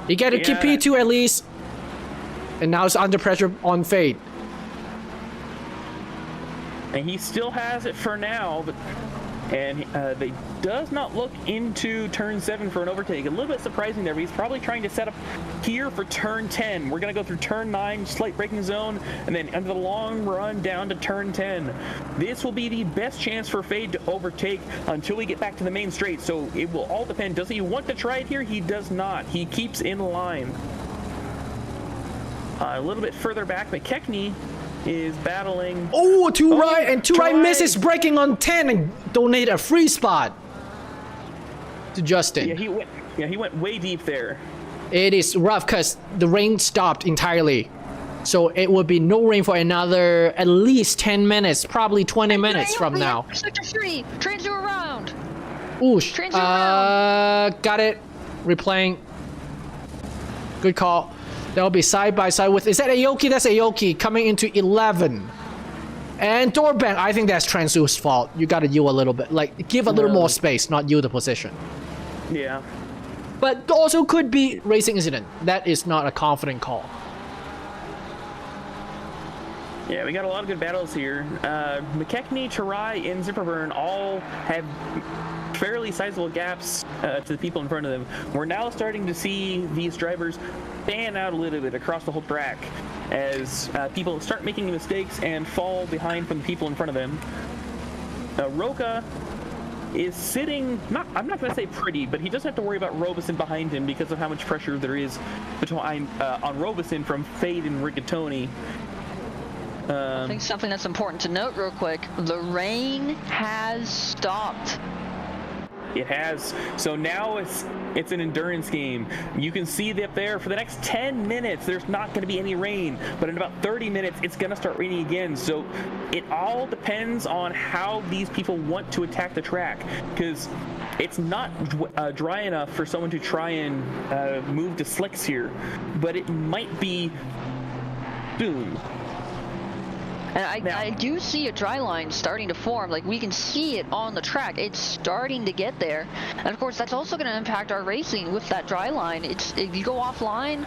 He got to keep P2 at least. And now it's under pressure on Fade. And he still has it for now, but they does not look into turn 7 for an overtake. A little bit surprising there, but he's probably trying to set up here for turn 10. We're going to go through turn 9, slight braking zone, and then under the long run down to turn 10. This will be the best chance for Fade to overtake until we get back to the main straight, so it will all depend. Does he want to try it here? He does not. He keeps in line. A little bit further back, McKechnie is battling. Oh, two right, and two right misses, braking on 10 and donate a free spot to Justin. Yeah, he went way deep there. It is rough because the rain stopped entirely. So it would be no rain for another at least 10 minutes, probably 20 minutes from now. Sector 3, trains you around. Oosh. Trains you around. Got it. Replaying. Good call. That'll be side by side with, is that Aoki? That's Aoki coming into 11. And Dorbank, I think that's Transu's fault. You gotta yield a little bit. Like, give a little more space, not yield the position. Yeah. But also could be racing incident. That is not a confident call. Yeah, we got a lot of good battles here. McKechnie, Tarai, and Zipperburn all have fairly sizable gaps to the people in front of them. We're now starting to see these drivers fan out a little bit across the whole track as people start making mistakes and fall behind from the people in front of them. Roca is sitting, I'm not going to say pretty, but he doesn't have to worry about Robeson behind him because of how much pressure there is on Robeson from Fade and Rigatoni. I think something that's important to note real quick, the rain has stopped. It has. So now it's an endurance game. You can see that there for the next 10 minutes, there's not going to be any rain. But in about 30 minutes, it's going to start raining again. So it all depends on how these people want to attack the track. Because it's not dry enough for someone to try and move to slicks here. But it might be soon. And I do see a dry line starting to form. Like, we can see it on the track. It's starting to get there. And of course, that's also going to impact our racing with that dry line. If you go offline,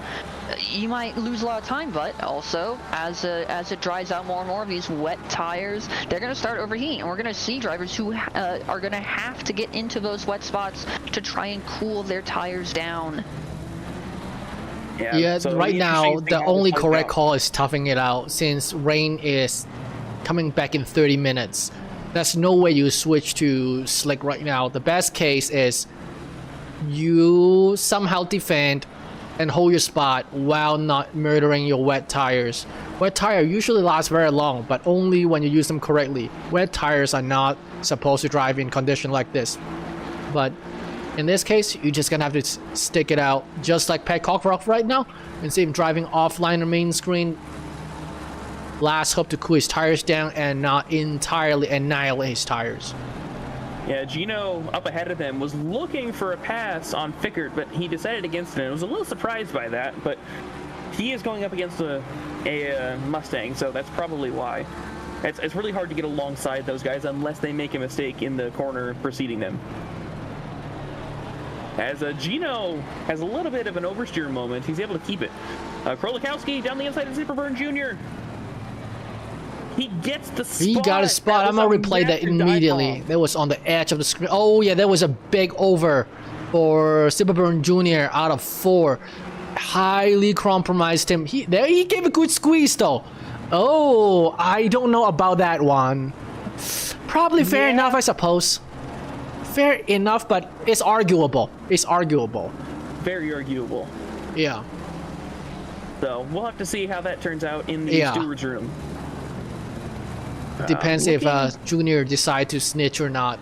you might lose a lot of time. But also, as it dries out more and more of these wet tires, they're going to start overheating. And we're going to see drivers who are going to have to get into those wet spots to try and cool their tires down. Yeah, so right now, the only correct call is toughing it out since rain is coming back in 30 minutes. There's no way you switch to slick right now. The best case is you somehow defend and hold your spot while not murdering your wet tires. Wet tire usually lasts very long, but only when you use them correctly. Wet tires are not supposed to drive in condition like this. But in this case, you're just gonna have to stick it out, just like Pat Cockrock right now, and see him driving offline the main screen. Last hope to cool his tires down and not entirely annihilate his tires. Yeah, Gino up ahead of them was looking for a pass on Fickert, but he decided against it. I was a little surprised by that, but he is going up against a Mustang, so that's probably why. It's really hard to get alongside those guys unless they make a mistake in the corner preceding them. As Gino has a little bit of an oversteer moment, he's able to keep it. Krolikowski down the inside of Zipperburn Jr. He gets the spot. He got a spot. I'm gonna replay that immediately. That was on the edge of the screen. Oh yeah, that was a big over for Silverburn Jr. out of 4. Highly compromised him. He gave a good squeeze though. Oh, I don't know about that one. Probably fair enough, I suppose. Fair enough, but it's arguable. It's arguable. Very arguable. Yeah. So we'll have to see how that turns out in the steward's room. Depends if Junior decide to snitch or not.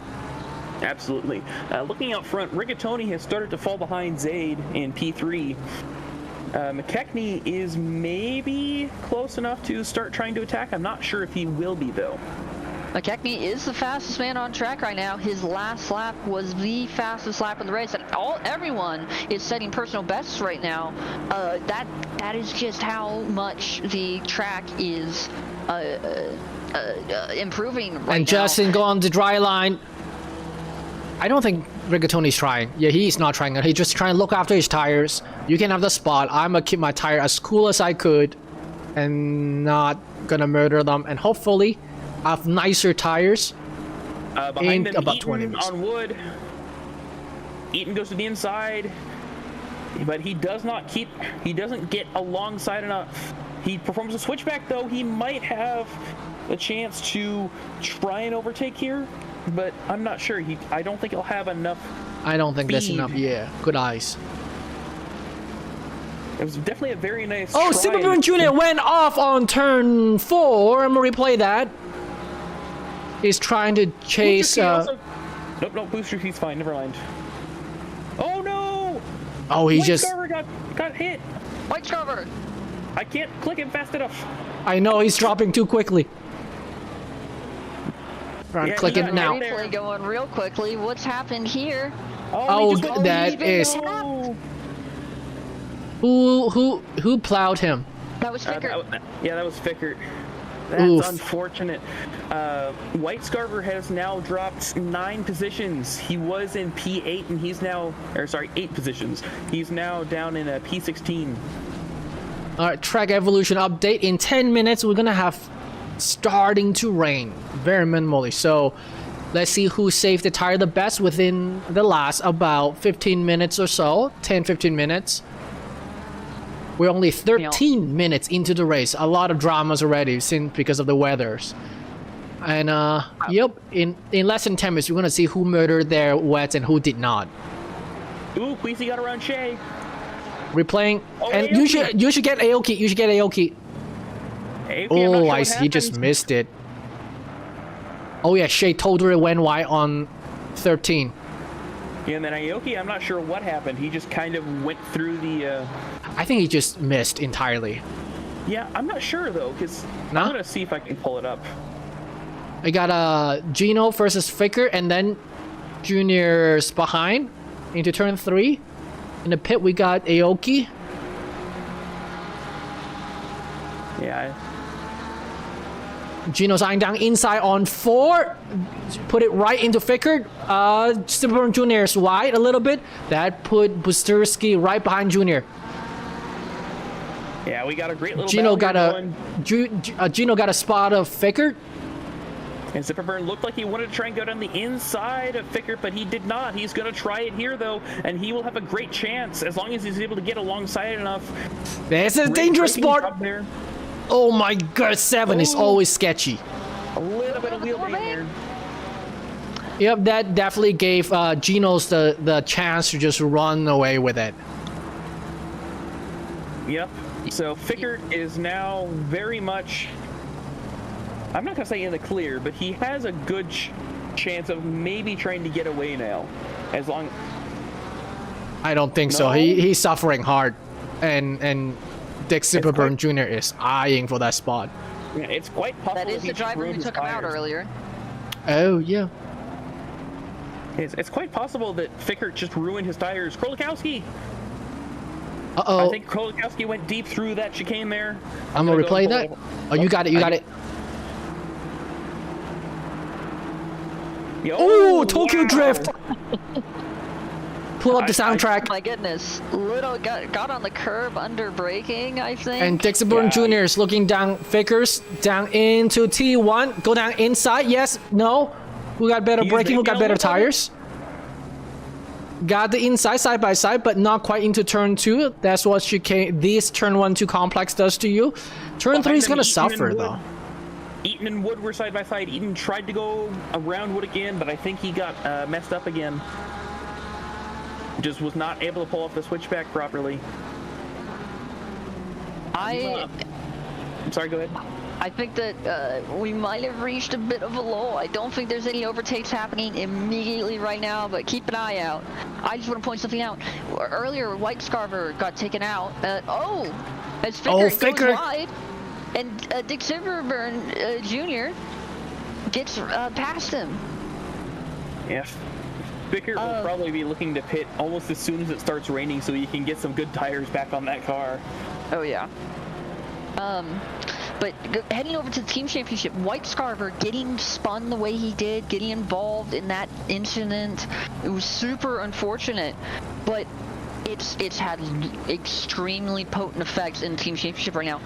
Absolutely. Looking out front, Rigatoni has started to fall behind Zaid in P3. McKechnie is maybe close enough to start trying to attack. I'm not sure if he will be, though. McKechnie is the fastest man on track right now. His last lap was the fastest lap in the race, and everyone is setting personal bests right now. That is just how much the track is improving right now. And Justin go on the dry line. I don't think Rigatoni's trying. Yeah, he's not trying. He's just trying to look after his tires. You can have the spot. I'm gonna keep my tire as cool as I could and not gonna murder them. And hopefully I have nicer tires Behind in them, about Eaton 20 minutes. on wood. Eaton goes to the inside, but he doesn't get alongside enough. He performs a switchback though. He might have a chance to try and overtake here, but I'm not sure. I don't think he'll have enough. I don't think that's speed. enough. Yeah, good eyes. It was definitely a very nice. Oh, try. Silverburn Jr. went off on turn 4. I'm gonna replay that. He's trying to chase. Nope, Booster, he's fine. Never mind. Oh no! Oh, he White just. Scarver got hit. White Scarver. I can't click him fast enough. I know he's dropping too quickly. Yeah, Click it now. Replay going real quickly. What's happened here? Oh, he just went that leaving. is- No. Who plowed him? That was Fickert. That was Fickert. That's Oof. unfortunate. White Scarver has now dropped 9 positions. He was in P8 and he's now, 8 positions. He's now down in a P16. Alright, track evolution update. In 10 minutes, we're gonna have starting to rain. Very minimally. So, let's see who saved the tire the best within the last about 15 minutes or so. 10-15 minutes. We're only 13 minutes into the race. A lot of dramas already because of the weathers. And yep, in less than 10 minutes, we're gonna see who murdered their wets and who did not. Ooh, Queasy got around Shea. Replaying, Oh, and Aoki. you should get Aoki. You should get Aoki. Aoki, I'm not Oh, sure I what see. He just happened. missed it. Oh yeah, Shea totally went wide on 13. Yeah, and then Aoki, I'm not sure what happened. He just kind of went through the. I think he just missed entirely. Yeah, I'm not sure though, because No? I'm gonna see if I can pull it up. I got Gino versus Ficker, and then Junior's behind into turn 3. In the pit, we got Aoki. Yeah. Gino's eyeing down inside on 4. Put it right into Ficker. Silverburn Jr. is wide a little bit. That put Busterski right behind Junior. Yeah, we got a great little. Gino battle got here going. Gino got a spot of Ficker. And Zipperburn looked like he wanted to try and go down the inside of Fickert, but he did not. He's going to try it here, though, and he will have a great chance as long as he's able to get alongside enough. There's a Great dangerous braking spot. job there. Oh my god, 7 is Oh. always sketchy. A little bit of wheel being there. Yep, that definitely gave Geno's the chance to just run away with it. Yep. So Fickert is now very much, I'm not going to say in the clear, but he has a good chance of maybe trying to get away now. As long... I don't think so. No? He's suffering hard. And Dick Zipperburn Jr. is eyeing for that spot. Yeah, it's quite possible That is he the just driver ruined who his took him out tires. earlier. Oh, yeah. It's quite possible that Fickert just ruined his tires. Krolikowski! Uh-oh. I think Krolikowski went deep through that chicane there. I'm gonna go replay and that. pull it. Oh, you got it. You got it. Yo, Oh, Tokyo wow. Drift. pull up the soundtrack. My goodness, little got on the curb under braking, I think. And Dixon Jr. is looking down, figures down into T1. Go down inside. Yes, no. Who got better braking? Who got better tires? Got the inside side by side, but not quite into turn 2. That's what this turn 1-2 complex does to you. Turn 3 is gonna suffer though. Eaton and Wood were side by side. Eaton tried to go around Wood again, but I think he got messed up again. Just was not able to pull off the switchback properly. I'm sorry, go ahead. I think that we might have reached a bit of a lull. I don't think there's any overtakes happening immediately right now, but keep an eye out. I just want to point something out. Earlier, White Scarver got taken out. As Ficker goes wide, and Dick Silverburn Jr. gets past him. Yeah. Ficker will probably be looking to pit almost as soon as it starts raining so you can get some good tires back on that car. Oh, yeah. But heading over to the team championship, White Scarver getting spun the way he did, getting involved in that incident, it was super unfortunate, but it's had extremely potent effects in the team championship right now.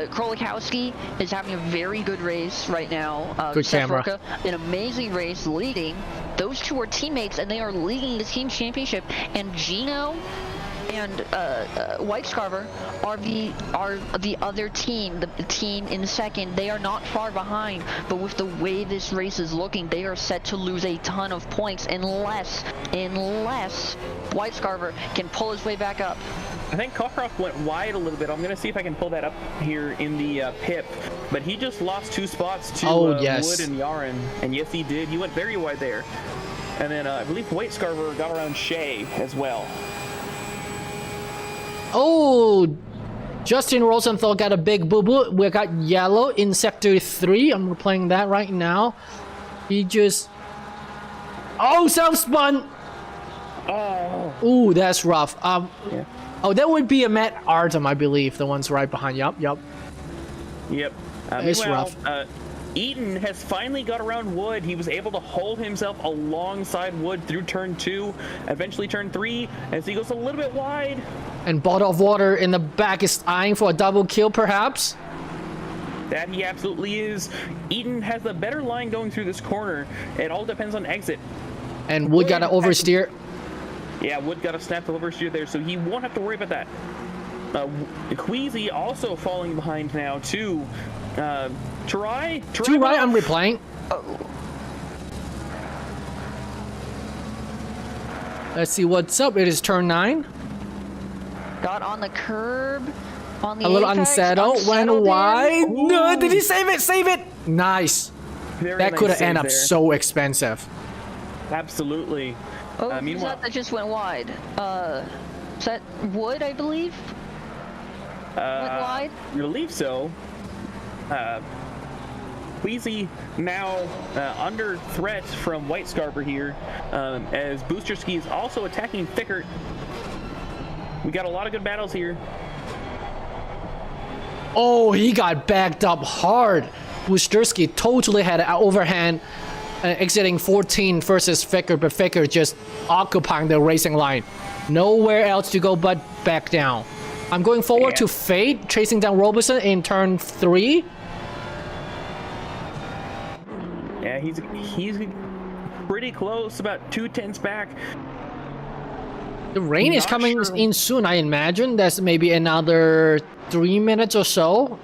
Krolikowski is having a very good race right now. Good camera. Roca, an amazing race leading. Those two are teammates and they are leading the team championship, and Gino and White Scarver are the other team, the team in second. They are not far behind, but with the way this race is looking, they are set to lose a ton of points unless White Scarver can pull his way back up. I think Cockcroft went wide a little bit. I'm going to see if I can pull that up here in the pip, but he just lost 2 spots to Wood and Yaren, and yes, he did. He went very wide there. And then I believe White Scarver got around Shea as well. Oh, Justin Rosenthal got a big boo-boo. We got yellow in sector 3. I'm replaying that right now. He just... Oh, self-spun! Oh. Ooh, that's rough. Yeah. Oh, that would be a Matt Artem, I believe. The one's right behind. Yep. Yep. It's rough. Eaton has finally got around Wood. He was able to hold himself alongside Wood through turn 2, eventually turn 3, as he goes a little bit wide. And bottle of water in the back is eyeing for a double kill, perhaps? That he absolutely is. Eaton has the better line going through this corner. It all depends on exit. And Wood got to oversteer. Yeah, Wood got to snap the oversteer there, so he won't have to worry about that. Queasy also falling behind now, too. Try, I'm replaying. Let's see what's up. It is turn 9. Got on the curb. On the a little apex, unsettled. Went wide. No, did he save it? Save it. Nice. That could have ended up so expensive. Absolutely. Oh, meanwhile, that just went wide. Is that Wood, I believe? Went wide? I believe so. Queasy now under threat from White Scarver here, as Booster Ski is also attacking Thickert. We got a lot of good battles here. Oh, he got backed up hard. Boosterski totally had an overhand exiting 14 versus Ficker, but Ficker just occupying the racing line. Nowhere else to go but back down. I'm going forward to Fade, chasing down Robertson in turn 3. Yeah, he's pretty close, about 2/10 back. The rain is coming in soon, I imagine. That's maybe another 3 minutes or so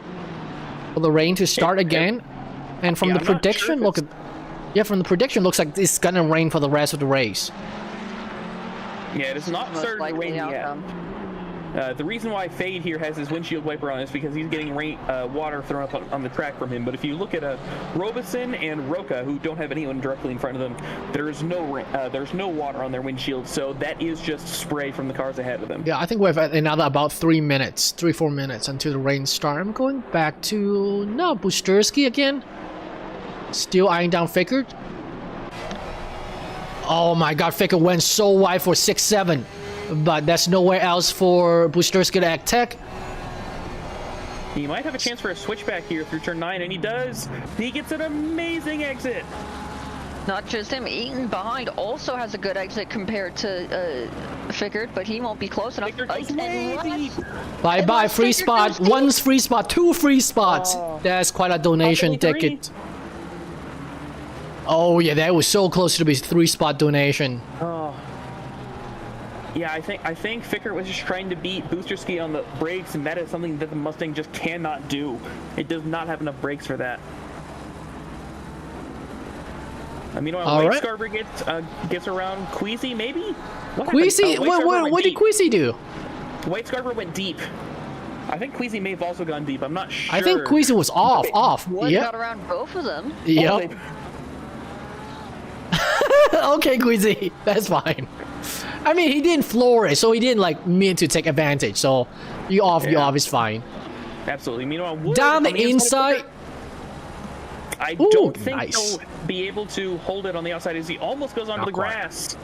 for the rain to start again. And from the prediction, from the prediction, looks like it's gonna rain for the rest of the race. Yeah, it is not started to rain yet. The reason why Fade here has his windshield wiper on is because he's getting water thrown up on the track from him. But if you look at Robeson and Roca, who don't have anyone directly in front of them, there's no water on their windshield. So that is just spray from the cars ahead of them. Yeah, I think we have another about 4 minutes until the rain starts. I'm going back to Boosterski again. Still eyeing down Ficker. Oh my God, Ficker went so wide for 6-7. But that's nowhere else for Boosterski to act tech. He might have a chance for a switchback here through turn 9, and he does. He gets an amazing exit. Not just him, Eaton behind also has a good exit compared to Fickard, but he won't be close enough. Bye-bye, free spot. One free spot, 2 free spots. That's quite a donation ticket. Oh yeah, that was so close to be 3-spot donation. Oh. Yeah, I think Fickard was just trying to beat Booster Ski on the brakes, and that is something that the Mustang just cannot do. It does not have enough brakes for that. I mean, White Scarver gets around Queasy, maybe? Queasy? What did Queasy do? White Scarver went deep. I think Queasy may have also gone deep. I'm not sure. I think Queasy was off. Yep. Got around both of them. Yep. Okay, Queasy, that's fine. I mean, he didn't floor it, so he didn't like mean to take advantage. So you off is fine. Absolutely. Meanwhile, Wood, down the inside. I don't think he'll be able to hold it on the outside as he almost goes onto the grass.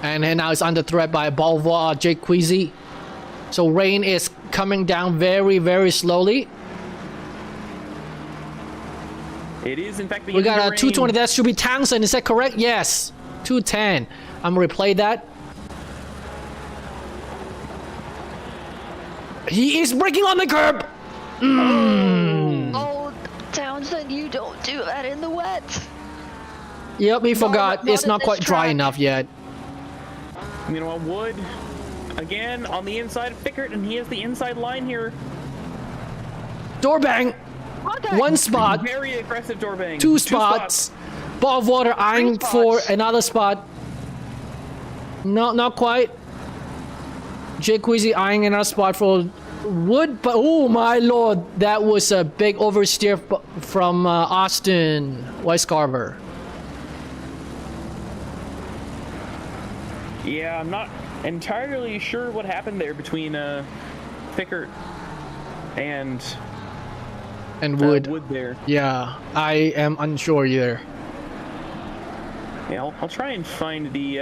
And then now it's under threat by Balvoa, Jake Queasy. So rain is coming down very, very slowly. It is, in fact, we got a 220. That should be Townsend. Is that correct? Yes. 210. I'm gonna replay that. He is braking on the curb. Oh, Townsend, you don't do that in the wet. Yep, he forgot. It's not quite dry enough yet. Meanwhile, Wood again on the inside of Fickard, and he has the inside line here. Door bang. One spot. Very aggressive door bang. 2 spots. Ball of water eyeing for another spot. No, not quite. Jake Queasy eyeing another spot for Wood, but oh my lord, that was a big oversteer from Austin Weisgarver. Yeah, I'm not entirely sure what happened there between Fickard and Wood. Wood there. Yeah, I am unsure either. Yeah, I'll try and find the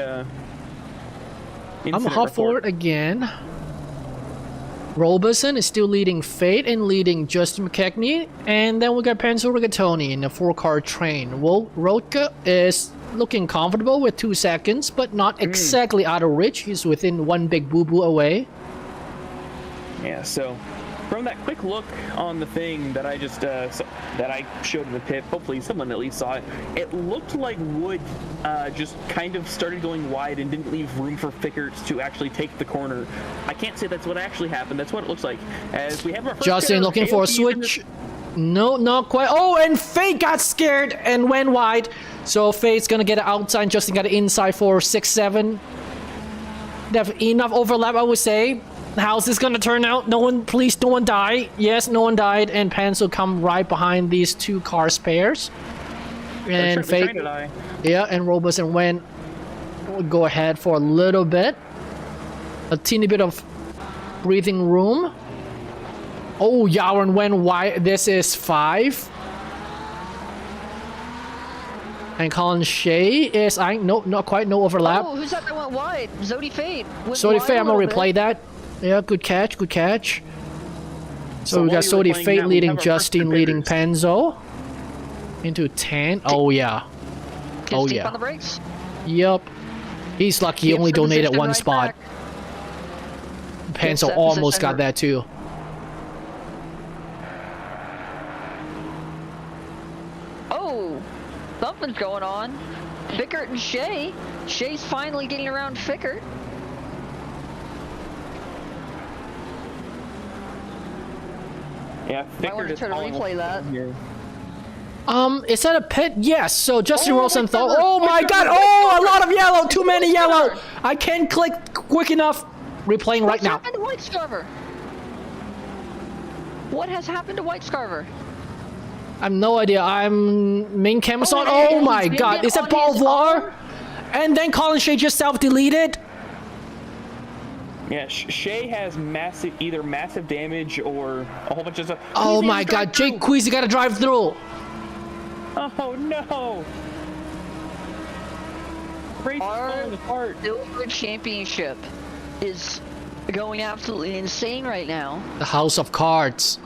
I'm gonna hop forward again. Robeson is still leading Fate and leading Justin McKechnie, and then we got Penzo Rigatoni in the 4-car train. Rodka is looking comfortable with 2 seconds, but not exactly out of reach. He's within 1 big boo-boo away. Yeah, so from that quick look on the thing that I just that I showed in the pit, hopefully someone at least saw it. It looked like Wood just kind of started going wide and didn't leave room for Fickard to actually take the corner. I can't say that's what actually happened. That's what it looks like. As we have our first Justin looking for a switch. No, not quite. Oh, and Fate got scared and went wide. So Fate's gonna get it outside. Justin got it inside for 6-7. They have enough overlap, I would say. How's this gonna turn out? Please, no one die. Yes, no one died, and Pans will come right behind these 2 cars pairs. And Fate, yeah, and Robeson went. We'll go ahead for a little bit, a teeny bit of breathing room. Oh, Yaron went wide. This is 5. And Colin Shea is no, not quite, no overlap. Oh, who's that went wide? Zodi Fate. Zodi Fate, I'm gonna replay that. Yeah, good catch, good catch. So we got Zodi Fate leading Justin, leading Penzo. Into 10. Oh yeah. Oh yeah. On the brakes? Yep. He's lucky he only donated 1 spot. Penzo almost got that too. Oh, something's going on. Fickard and Shea. Shea's finally getting around Fickard. Yeah, Fickard is trying to replay that. Here. Is that a pit? Yes. So Justin Rosenthal. Oh my God! Oh, a lot of yellow. Too many yellow. I can't click quick enough. Replaying right now. What happened to White Scarver? What has happened to White Scarver? I have no idea. I'm main camera's on. Oh my God! Is that Balvar? And then Colin Shea just self-deleted. Yeah, Shea has either massive damage or a whole bunch of stuff. Oh my God, Jake Queasy got to drive through. Oh no! Our Silver Championship is going absolutely insane right now. The House of Cards.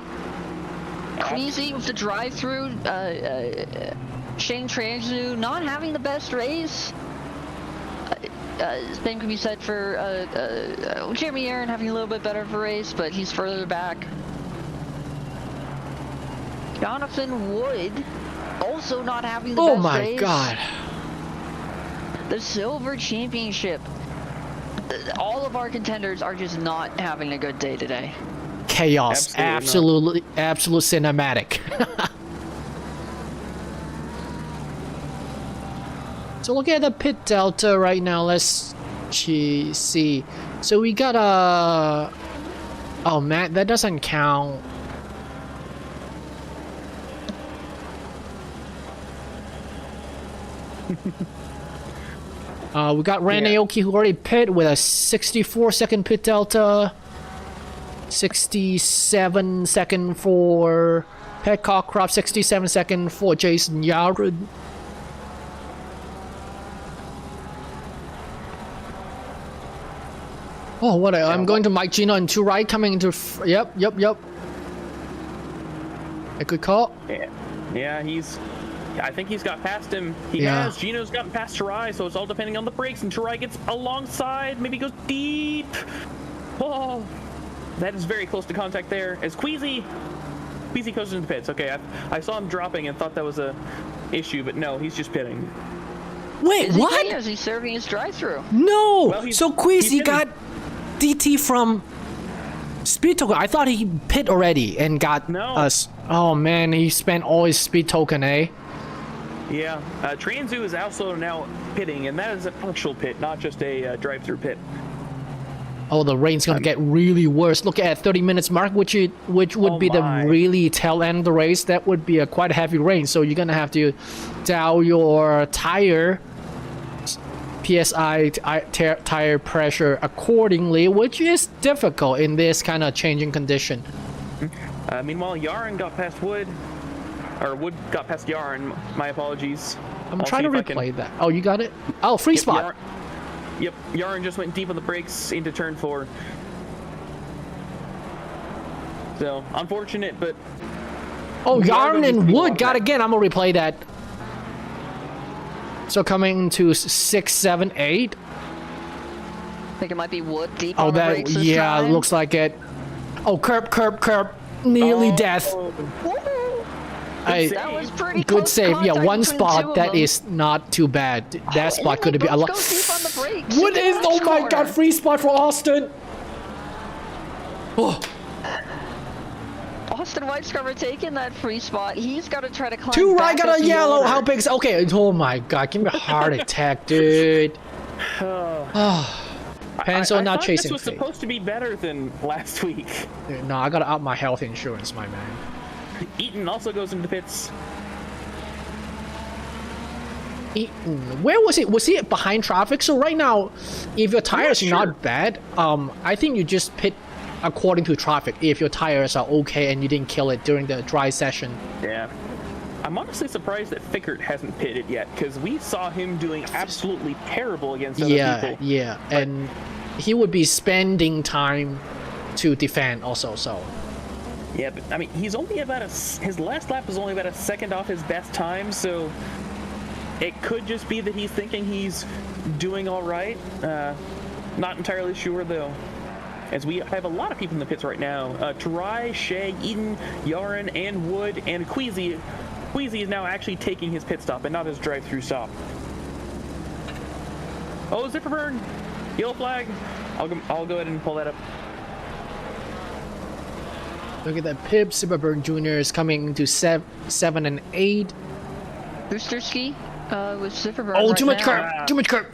Queasy with the drive-through, Shane Transu not having the best race. Same can be said for Jeremy Aaron having a little bit better of a race, but he's further back. Jonathan Wood also not having the best race. Oh my god. The Silver Championship. All of our contenders are just not having a good day today. Chaos. Absolute cinematic. So look at the pit delta right now. Let's see. So we got a... Oh man, that doesn't count. We got Ran Aoki who already pit with a 64-second pit delta. 67-second for Pat Cockcroft. 67-second for Jason Yared. Oh, what? I'm going to Mike Gino and 2 right coming into... Yep. A good call. Yeah, I think he's got past him. He has. Gino's gotten past Tarai, so it's all depending on the brakes. And Tarai gets alongside, maybe goes deep. Oh, that is very close to contact there. As Queasy goes into the pits. Okay, I saw him dropping and thought that was a issue, but no, he's just pitting. Wait, what? Is he serving his drive-through? No. Well, so Queasy got DT from speed token. I thought he pit already and got us. Oh man, he spent all his speed token, eh? Yeah, Transu is also now pitting, and that is an actual pit, not just a drive-through pit. Oh, the rain's gonna get really worse. Look at 30 minutes mark, which would be the really tail end of the race. That would be a quite heavy rain, so you're gonna have to dial your tire PSI tire pressure accordingly, which is difficult in this kind of changing condition. Meanwhile, Yaron got past Wood, or Wood got past Yaron. My apologies. I'm trying to replay that. Oh, you got it? Oh, free spot. Yaron just went deep on the brakes into turn 4. So, unfortunate, but... Oh, Yaron and Wood got again. I'm going to replay that. So coming to 6, 7, 8. I think it might be Wood deep on the brakes this time. Looks like it. Oh, curb. Nearly death. That was pretty good save. Yeah, one spot. That is not too bad. That spot could be a lot. What is? Oh my god! Free spot for Austin. Oh. Austin Whitescarver taking that free spot. He's got to try to climb. 2 right, got a yellow. How big is? Okay. Oh my god! Give me a heart attack, dude. Pencil not chasing. This was supposed to be better than last week. No, I gotta up my health insurance, my man. Eaton also goes into the pits. Eaton, where was it? Was he behind traffic? So right now, if your tires are not bad, I think you just pit according to traffic. If your tires are okay and you didn't kill it during the dry session. Yeah. I'm honestly surprised that Fickert hasn't pitted yet, because we saw him doing absolutely terrible against other people. Yeah, and he would be spending time to defend also, so. Yeah, but I mean, he's only about his last lap was only about a second off his best time, so it could just be that he's thinking he's doing all right. Not entirely sure though, as we have a lot of people in the pits right now. Tarai, Shea, Eaton, Yaron, and Wood, and Queasy. Queasy is now actually taking his pit stop and not his drive-through stop. Oh, zipper burn! Yellow flag. I'll go ahead and pull that up. Look at that pip. Zipperburn Jr. is coming to 7 and 8. Booster ski with Zipperburn. Oh, too much curb. Too much curb.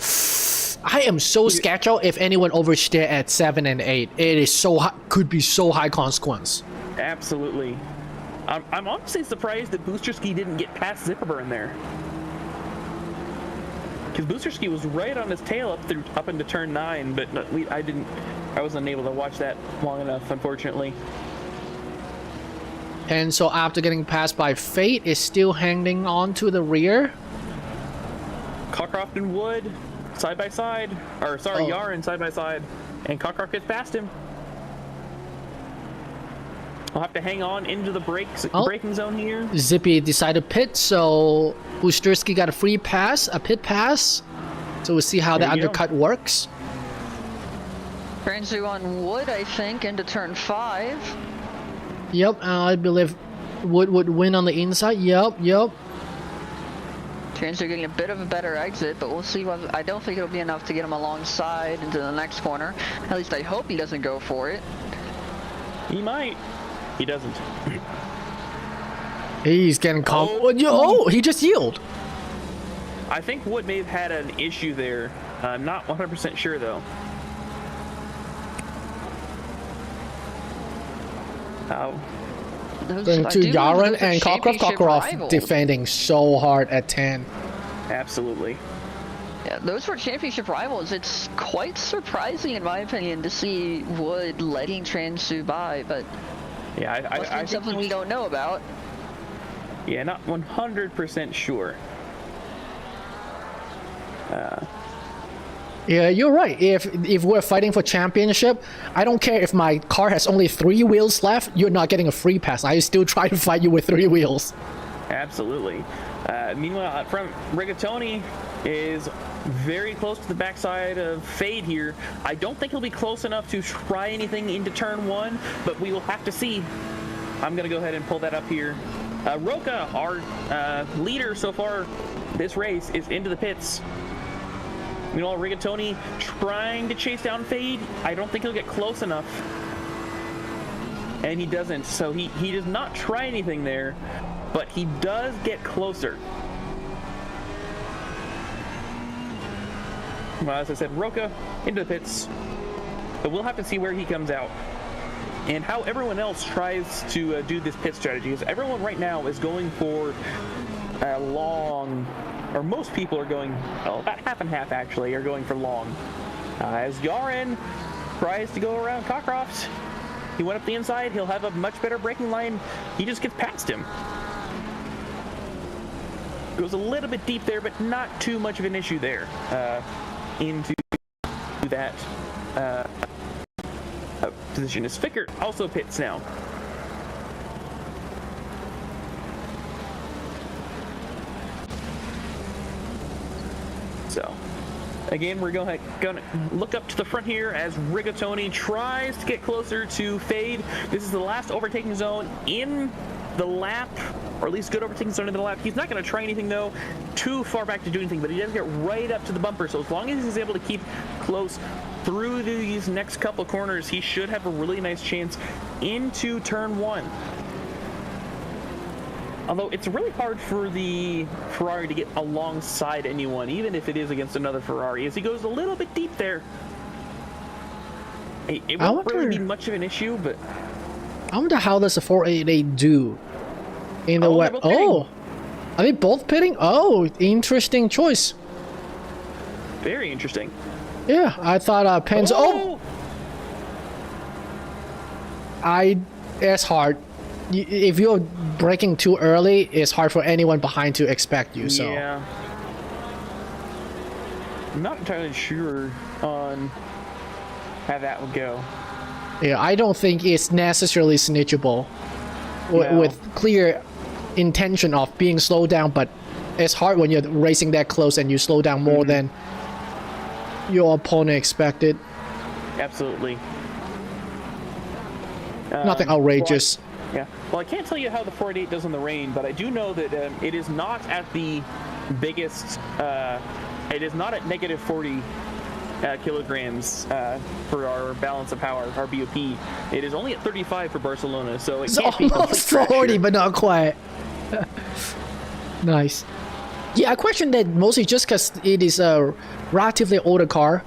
I am so sketched if anyone oversteer at 7 and 8. It is so high, could be so high consequence. Absolutely. I'm honestly surprised that Booster Ski didn't get past Zipperburn there. Because Booster Ski was right on his tail up into turn 9, but I wasn't able to watch that long enough, unfortunately. And so after getting passed by Fate, is still hanging on to the rear. Cockcroft and Wood side by side, or sorry, Yaron side by side, and Cockcroft gets past him. I'll have to hang on into the braking zone here. Zippy decided to pit, so Usterski got a free pass, a pit pass. So we'll see how the undercut works. Transu on Wood, I think, into turn 5. Yep, I believe Wood would win on the inside. Yep. Transu getting a bit of a better exit, but we'll see. I don't think it'll be enough to get him alongside into the next corner. At least I hope he doesn't go for it. He might. He doesn't. He's getting calm. Oh, he just yielded. I think Wood may have had an issue there. I'm not 100% sure though. Going to Yaren and Cockcroft defending so hard at 10. Absolutely. Yeah, those were championship rivals. It's quite surprising, in my opinion, to see Wood letting Transu by, but yeah, I think something we don't know about. Yeah, not 100% sure. Yeah, you're right. If we're fighting for championship, I don't care if my car has only 3 wheels left. You're not getting a free pass. I still try to fight you with 3 wheels. Absolutely. Meanwhile, up front, Rigatoni is very close to the backside of Fade here. I don't think he'll be close enough to try anything into turn 1, but we will have to see. I'm going to go ahead and pull that up here. Roca, our leader so far this race, is into the pits. Meanwhile, Rigatoni trying to chase down Fade. I don't think he'll get close enough. And he doesn't, so he does not try anything there, but he does get closer. Well, as I said, Roca into the pits, but we'll have to see where he comes out and how everyone else tries to do this pit strategy. Because everyone right now is going for a long, or most people are going, well, about half and half actually, are going for long. As Yaren tries to go around Cockcroft, he went up the inside, he'll have a much better braking line, he just gets past him. Goes a little bit deep there, but not too much of an issue there. Into that position as Fickert also pits now. So, again, we're gonna look up to the front here as Rigatoni tries to get closer to Fade. This is the last overtaking zone in the lap, or at least good overtaking zone in the lap. He's not going to try anything though, too far back to do anything, but he does get right up to the bumper. So as long as he's able to keep close through these next couple corners, he should have a really nice chance into turn 1. Although it's really hard for the Ferrari to get alongside anyone, even if it is against another Ferrari, as he goes a little bit deep there. It won't really be much of an issue, but I wonder how does the 488 do in the web. Oh, are they both pitting? Oh, interesting choice. Very interesting. Yeah, I thought Pens. Oh, it's hard. If you're braking too early, it's hard for anyone behind to expect you. So yeah, I'm not entirely sure on how that would go. Yeah, I don't think it's necessarily snitchable with clear intention of being slowed down, but it's hard when you're racing that close and you slow down more than your opponent expected. Absolutely. Nothing outrageous. Well, I can't tell you how the 488 does in the rain, but I do know that it is not at the biggest, it is not at negative 40 kilograms for our balance of power, our BOP. It is only at 35 for Barcelona, so it can't be almost 40, but not quite. Nice. Yeah, I question that mostly just because it is a relatively older car,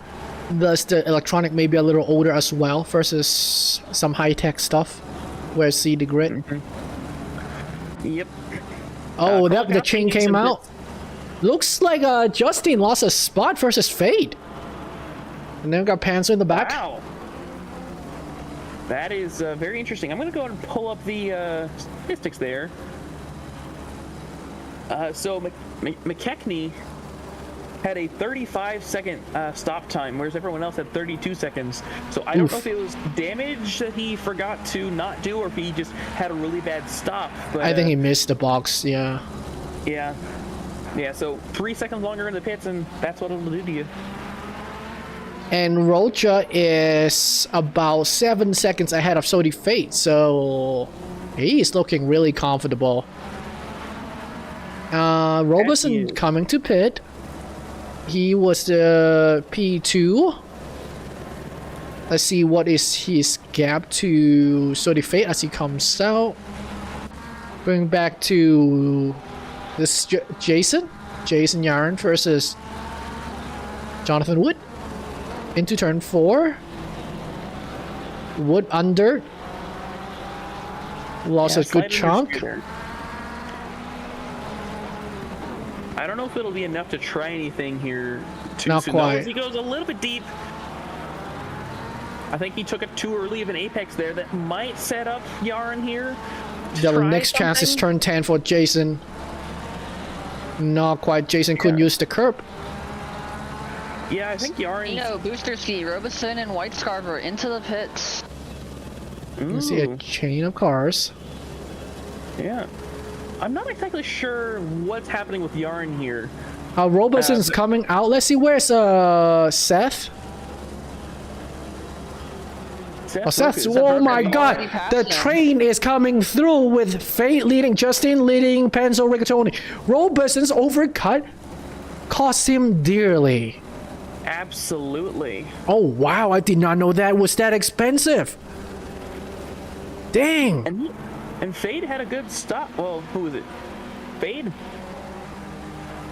thus the electronic may be a little older as well versus some high-tech stuff. Where's see the grid? Yep. Oh, the chain came out. Looks like Justin lost a spot versus Fade. And then got Panzer in the back. Wow. That is very interesting. I'm going to go ahead and pull up the statistics there. So McKechnie had a 35-second stop time, whereas everyone else had 32 seconds. So I don't know if it was damage that he forgot to not do, or if he just had a really bad stop. But I think he missed the box, yeah. Yeah. Yeah, so 3 seconds longer in the pits, and that's what it'll do to you. And Rocha is about 7 seconds ahead of Sodi Fate, so he's looking really comfortable. Roberson coming to pit. He was the P2. Let's see what is his gap to Sodi Fate as he comes out. Going back to this Jason Yaron versus Jonathan Wood into turn 4. Wood under, lost a good chunk. I don't know if it'll be enough to try anything here. Not quite. As he goes a little bit deep. I think he took it too early of an apex there. That might set up Yarn here. The next chance is turn 10 for Jason. Not quite. Jason couldn't use the curb. Yeah, I think Yarn. Booster Ski, Robeson, and White Scarver into the pits. You see a chain of cars. Yeah. I'm not exactly sure what's happening with Yarn here. Robeson's coming out. Let's see, where's Seth? Seth, oh my god, the train is coming through with Fate leading, Justin leading, Penzo, Rigatoni. Robeson's overcut cost him dearly. Absolutely. Oh wow, I did not know that was that expensive. Dang. And Fade had a good stop. Well, who was it? Fade?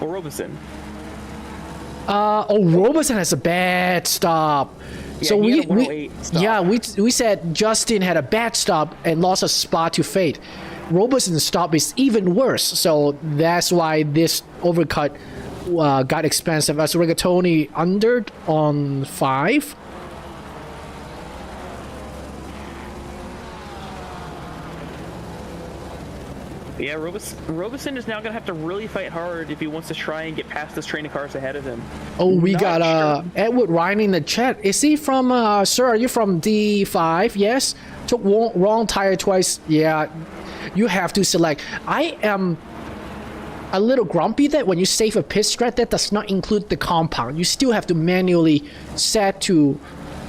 Or Robeson? Robeson has a bad stop. Yeah, so we said Justin had a bad stop and lost a spot to Fate. Robeson's stop is even worse, so that's why this overcut got expensive. As Rigatoni under on 5. Yeah, Robeson is now going to have to really fight hard if he wants to try and get past this train of cars ahead of him. Oh, we got Edward Ryan in the chat. Is he from, sir, are you from D5? Yes? Took wrong tire twice. Yeah, you have to select. I am a little grumpy that when you save a pit strat, that does not include the compound. You still have to manually set to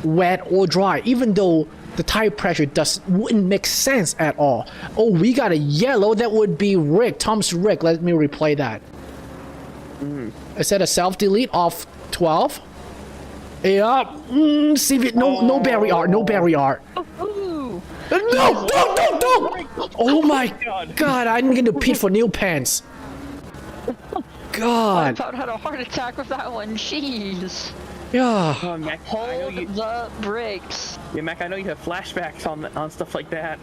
wet or dry, even though the tire pressure wouldn't make sense at all. Oh, we got a yellow. That would be Rick. Tom's Rick. Let me replay that. Is that a self-delete off 12? Yeah. See it. No barrier. No barrier. No. Oh my god. I'm going to pit for new pants. God. I about had a heart attack with that one. Jeez. Yeah. Mac, hold the brakes. Yeah, Mac, I know you have flashbacks on stuff like that.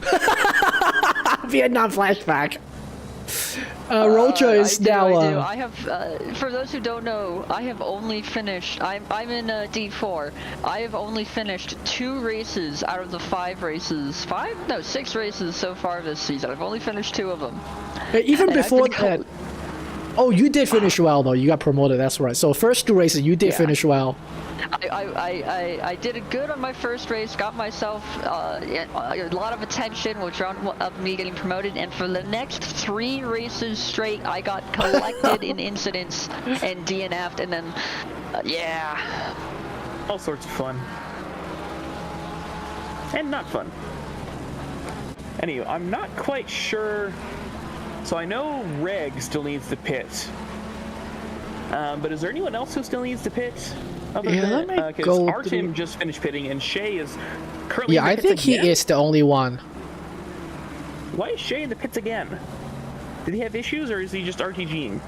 Vietnam flashback. Rocha is now. I have, for those who don't know, I have only finished. I'm in D4. I have only finished 2 races out of the 5 races. 6 races so far this season. I've only finished 2 of them. Even before that. Oh, you did finish well though. You got promoted. That's right. So first 2 races, you did finish well. I did it good on my first race. Got myself a lot of attention, which round up me getting promoted. And for the next 3 races straight, I got collected in incidents and DNF'd. And then, yeah, all sorts of fun and not fun. Anyway, I'm not quite sure. So I know Reg still needs to pit. But is there anyone else who still needs to pit? Let me go because Artem just finished pitting and Shay is currently in the I pits think again. he is the only one. Why is Shay in the pits again? Did he have issues or is he just RTGing?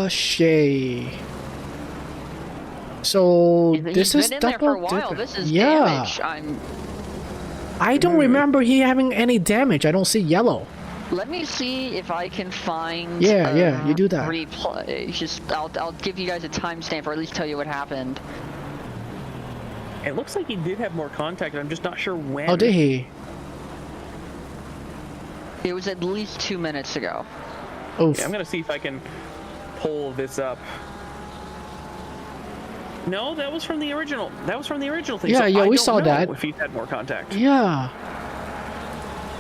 Shay. So this is been in there for a while. different. This is damage. I don't remember he having any damage. I don't see yellow. Let me see if I can find. Yeah, you do that. Replay. Just I'll give you guys a timestamp, or at least tell you what happened. It looks like he did have more contact. I'm just not sure when. Oh, did he? It was at least 2 minutes ago. Oh. Yeah, I'm gonna see if I can pull this up. No, that was from the original. That was from the original thing. Yeah, so yeah, I we don't saw know that. If he's had more contact. Yeah.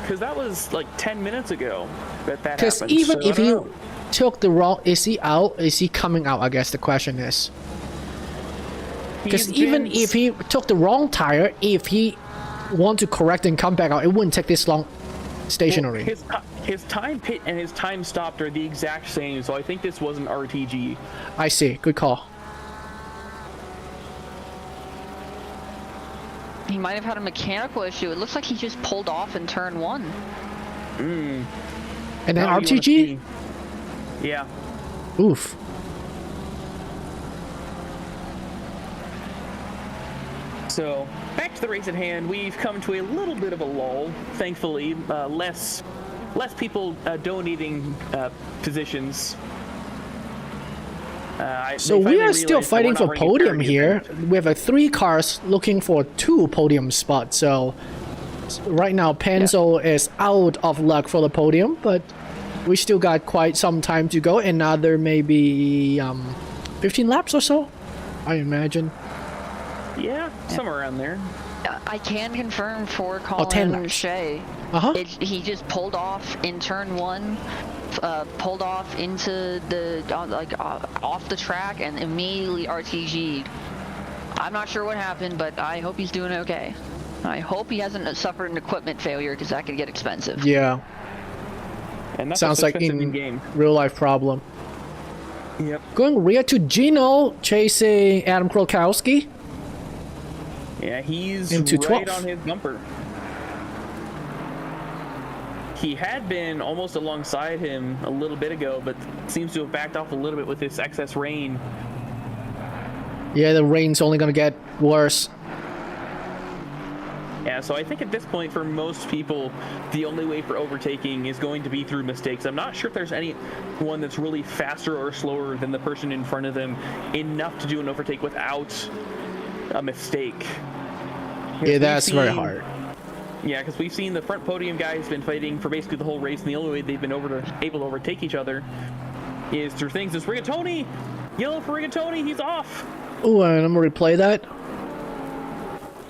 Because that was like 10 minutes ago that Because happened. even so if I he don't know. took the wrong, is he out? Is he coming out? I guess the question is. Because He's even been- if he took the wrong tire, if he want to correct and come back out, it wouldn't take this long stationary. His time pit and his time stopped are the exact same, so I think this was an RTG. I see. Good call. He might have had a mechanical issue. It looks like he just pulled off in turn 1. And then Now you wanna RTG? see- Yeah. Oof. So, back to the race at hand, we've come to a little bit of a lull, thankfully. Less people donating positions. So we are still fighting for podium here. We have 3 cars looking for 2 podium spots. So right now Penzo is out of luck for the podium, but we still got quite some time to go. Another maybe 15 laps or so, I imagine. Yeah, somewhere around there. I can confirm for 10 Colin laps. Shea. He just pulled off in turn 1, pulled off into the off the track, and immediately RTG'd. I'm not sure what happened, but I hope he's doing okay. I hope he hasn't suffered an equipment failure, because that could get expensive. Yeah, And that's sounds like in game. real life problem. Yep. Going rear to Gino, chasing Adam Krolkowski. Yeah, he's Into right 12th. on his bumper. He had been almost alongside him a little bit ago, but seems to have backed off a little bit with this excess rain. Yeah, the rain's only gonna get worse. Yeah, so I think at this point, for most people, the only way for overtaking is going to be through mistakes. I'm not sure if there's anyone that's really faster or slower than the person in front of them enough to do an overtake without a mistake. Yeah, that's very hard. Yeah, because we've seen the front podium guys been fighting for basically the whole race, and the only way they've been able to overtake each other is through things. This Rigatoni! Yellow for Rigatoni, he's off! Ooh, and I'm gonna replay that.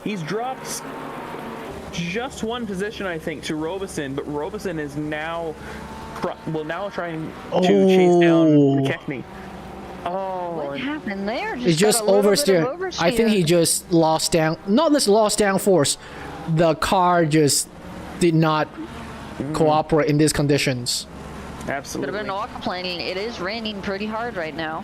He's dropped just one position, I think, to Robeson, but Robeson is now trying to chase down McKechnie. Oh, What happened there? He just got a little bit of oversteered. I think he just lost down, not just lost downforce. The car just did not cooperate in these conditions. absolutely. Could have been all complaining. It is raining pretty hard right now.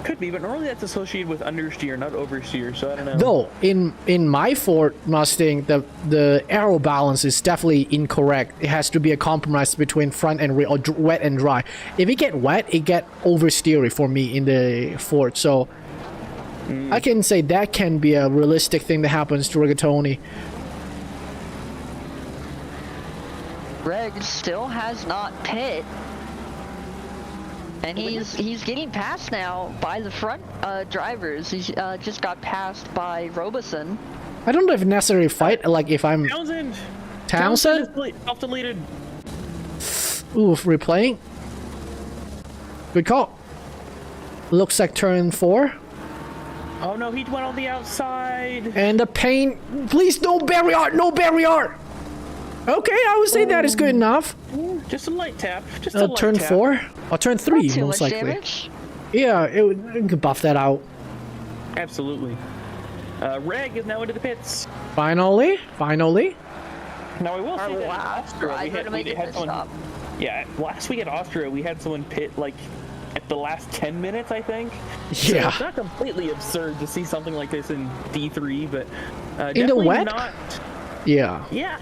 Could be, but normally that's associated with understeer, not oversteer, so I don't know. Though in my Ford Mustang, the aero balance is definitely incorrect. It has to be a compromise between front and rear, or wet and dry. If it get wet, it get oversteery for me in the Ford. So I can say that can be a realistic thing that happens to Rigatoni. Greg still has not pit. And he's getting passed now by the front drivers. He's just got passed by Robeson. I don't know if necessary fight, like if I'm Townsend Townsend? is self-deleted. Oof, replaying. Good call. Looks like turn 4. Oh no, he went on the outside. And the paint. Please, no barrier! No barrier! Okay, I would say that is good enough. Just a light tap. Just a light Turn tap. 4? Or turn 3, Not too most much likely. damage. Yeah, it could buff that out. Absolutely. Reg is now into the pits. Finally. Now I will say Our that in last Austria, driver to make it had pit someone. stop. Yeah, last week at Austria, we had someone pit like at the last 10 minutes, I think. So Yeah. it's not completely absurd to see something like this in D3, but In the definitely wet? not. Yeah. Yeah.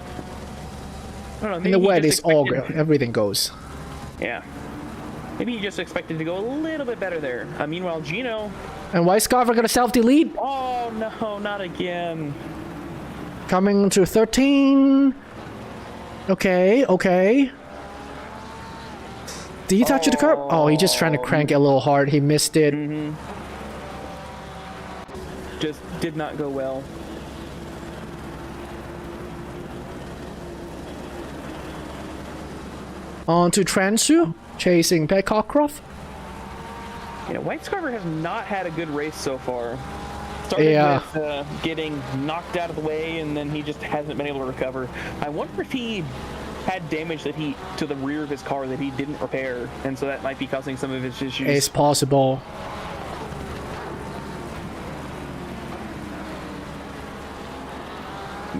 I don't know, In maybe the he wet just is all expected- good. Everything goes. Yeah. Maybe you just expected to go a little bit better there. Meanwhile, Gino. And White Scarf are gonna self-delete. Oh no, not again. Coming to 13. Okay. Did he touch the curb? Oh, he's just trying to crank it a little hard. He missed it. Just did not go well. On to Transu, chasing Pat Cockcroft. Yeah, White Scarver has not had a good race so far. Started with getting knocked out of the way, and then he just hasn't been able to recover. I wonder if he had damage that to the rear of his car that he didn't repair, and so that might be causing some of his issues. It's possible.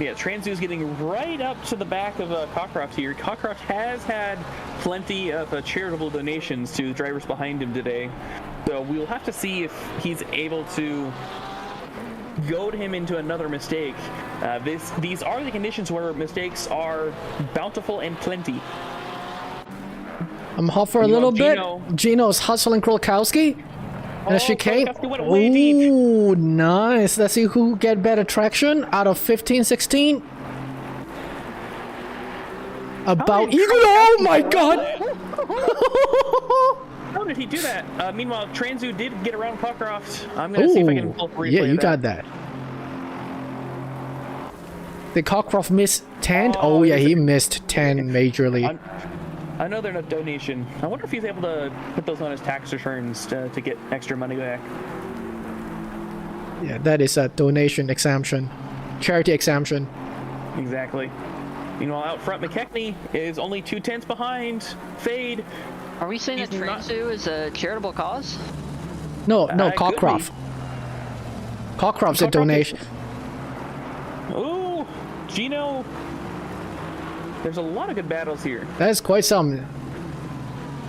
Yeah, Transu's getting right up to the back of Cockcroft here. Cockcroft has had plenty of charitable donations to the drivers behind him today, so we'll have to see if he's able to goad him into another mistake. These are the conditions where mistakes are bountiful and plenty. I'm hot for a little bit. Gino's hustling Krolkowski. And a chicane. Ooh, nice. Let's see who get better traction out of 15, 16. About even. Oh my god! How did he do that? Meanwhile, Transu did get around Cockcroft. I'm gonna see if I can pull replay. Yeah, you got that. Did Cockcroft miss 10? Oh yeah, he missed 10 majorly. Another donation. I wonder if he's able to put those on his tax returns to get extra money back. Yeah, that is a donation exemption. Charity exemption. Exactly. Meanwhile, out front, McKechnie is only 2/10 behind. Fade. Are we saying that Transu is a charitable cause? No, Cockcroft. Cockcroft's a donation. Ooh, Gino. There's a lot of good battles here. That is quite some.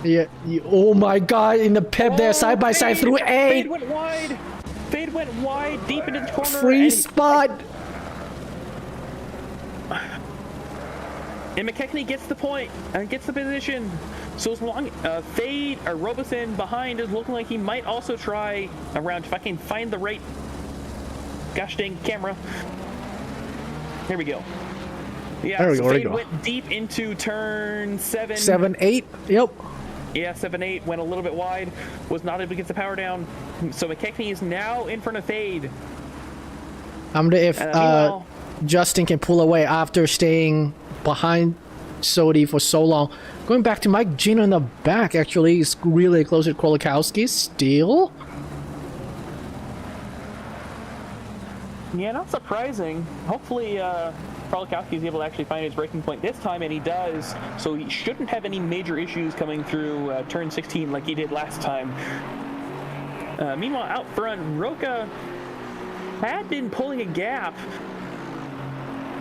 Yeah. Oh my god, in the pip there, side by side through 8. Fade went wide. Fade went wide, deep into the corner. Free spot. And McKechnie gets the point and gets the position. So as long Fade or Robeson behind is looking like he might also try around if I can find the right gosh dang camera. There we go. Yeah, there we go. Fade went deep into turn 7. 7, 8. Yep. Yeah, 7, 8 went a little bit wide. Was not able to get the power down. So McKechnie is now in front of Fade. I wonder if Justin can pull away after staying behind Sodi for so long. Going back to Mike Gino in the back, actually, is really close to Krolkowski still. Yeah, not surprising. Hopefully, Krolkowski is able to actually find his breaking point this time, and he does. So he shouldn't have any major issues coming through turn 16 like he did last time. Meanwhile, out front, Roca had been pulling a gap,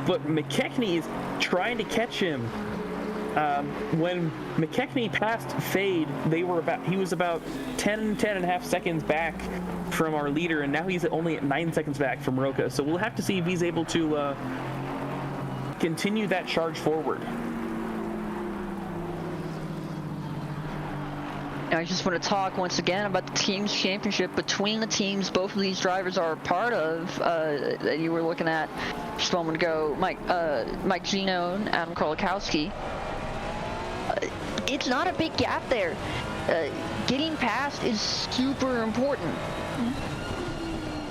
but McKechnie is trying to catch him. When McKechnie passed Fade, he was about 10 and a half seconds back from our leader, and now he's only at 9 seconds back from Roca. So we'll have to see if he's able to continue that charge forward. I just want to talk once again about the team's championship between the teams both of these drivers are a part of that you were looking at just a moment ago, Mike Gino and Adam Krolkowski. It's not a big gap there. Getting past is super important.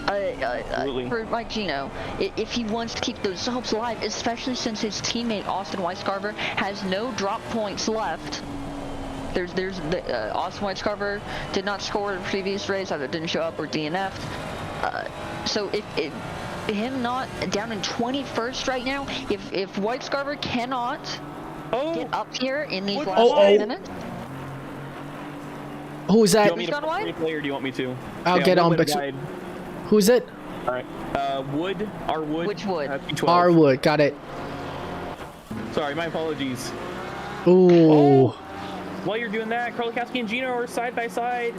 For Mike Gino, if he wants to keep those hopes alive, especially since his teammate Austin Weiscarver has no drop points left. Austin Weiscarver did not score in the previous race, either didn't show up or DNF'd. So if him not down in 21st right now, if Weiscarver cannot get up here in these last 5 minutes. Who is that? Do you want me to replay or do you want me to? I'll get on. Who's it? All right. Wood. R. Wood. Which Wood? R. Wood. Got it. Sorry, my apologies. Ooh. While you're doing that, Krolkowski and Gino are side by side.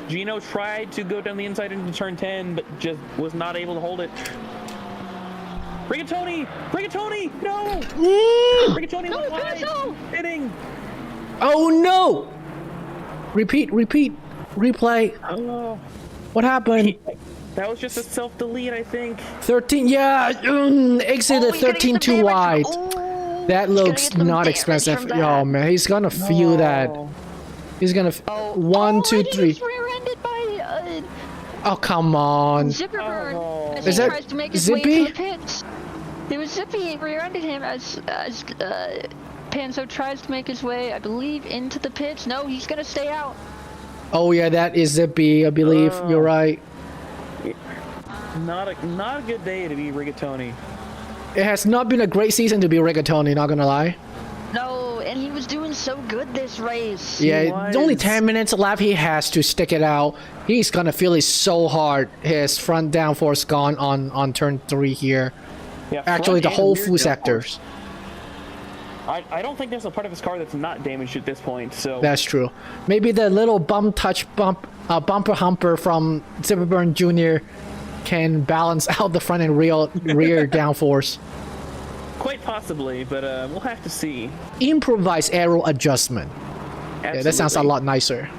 Gino tried to go down the inside into turn 10, but just was not able to hold it. Rigatoni! Rigatoni! No! Rigatoni went wide. Hitting. Oh no! Repeat. Replay. Oh. What happened? That was just a self-delete, I think. 13, yeah! Exited 13 too wide. That looks not expensive. Oh man, he's gonna feel that. He's gonna. 1, 2, 3. He was rear-ended by. Oh come on. Zipperburn. As Is he that tries to make his Zippy? way into the pits. It was Zippy rear-ended him as Panzo tries to make his way, I believe, into the pits. No, he's gonna stay out. Oh yeah, that is a B, I believe. You're right. Not a good day to be Rigatoni. It has not been a great season to be Rigatoni, not gonna lie. No, and he was doing so good this race. Yeah, only 10 minutes left. He has to stick it out. He's gonna feel it so hard. His front downforce gone on turn 3 here. Yeah, actually, the front whole and rear full downforce. sectors. I don't think there's a part of his car that's not damaged at this point. So That's true. Maybe the little bumper humper from Zipperburn Jr. can balance out the front and rear downforce. quite possibly, but we'll have to see. Improvised aero adjustment. Absolutely. Yeah, that sounds a lot nicer.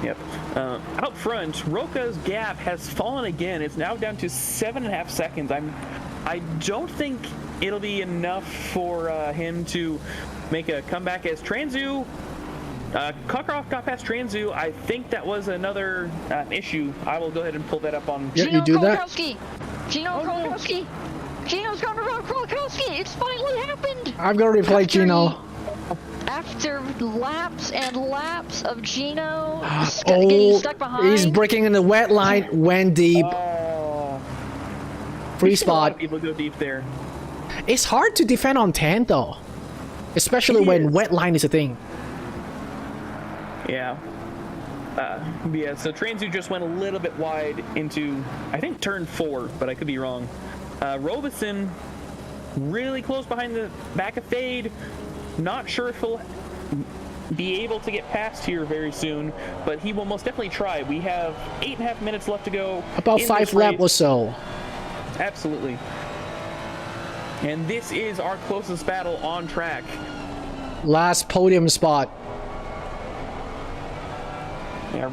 Yep. Out front, Roca's gap has fallen again. It's now down to 7.5 seconds. I don't think it'll be enough for him to make a comeback as Transu. Cockcroft got past Transu. I think that was another issue. I will go ahead and pull that up on. Yeah, you do that? Gino Krolikowski! Gino's gone around Krolikowski! It's finally happened! I'm gonna replay Gino. After laps and laps of Gino getting stuck behind. He's breaking in the wet line, went deep. Free A lot spot. of people go deep there. It's hard to defend on 10 though. Especially It when is. wet line is a thing. Yeah. Yeah, so Transu just went a little bit wide into, I think, turn 4, but I could be wrong. Robeson, really close behind the back of Fade. Not sure if he'll be able to get past here very soon, but he will most definitely try. We have 8.5 minutes left to go. About in 5 this laps race. or so. Absolutely. And this is our closest battle on track. Last podium spot. Yeah,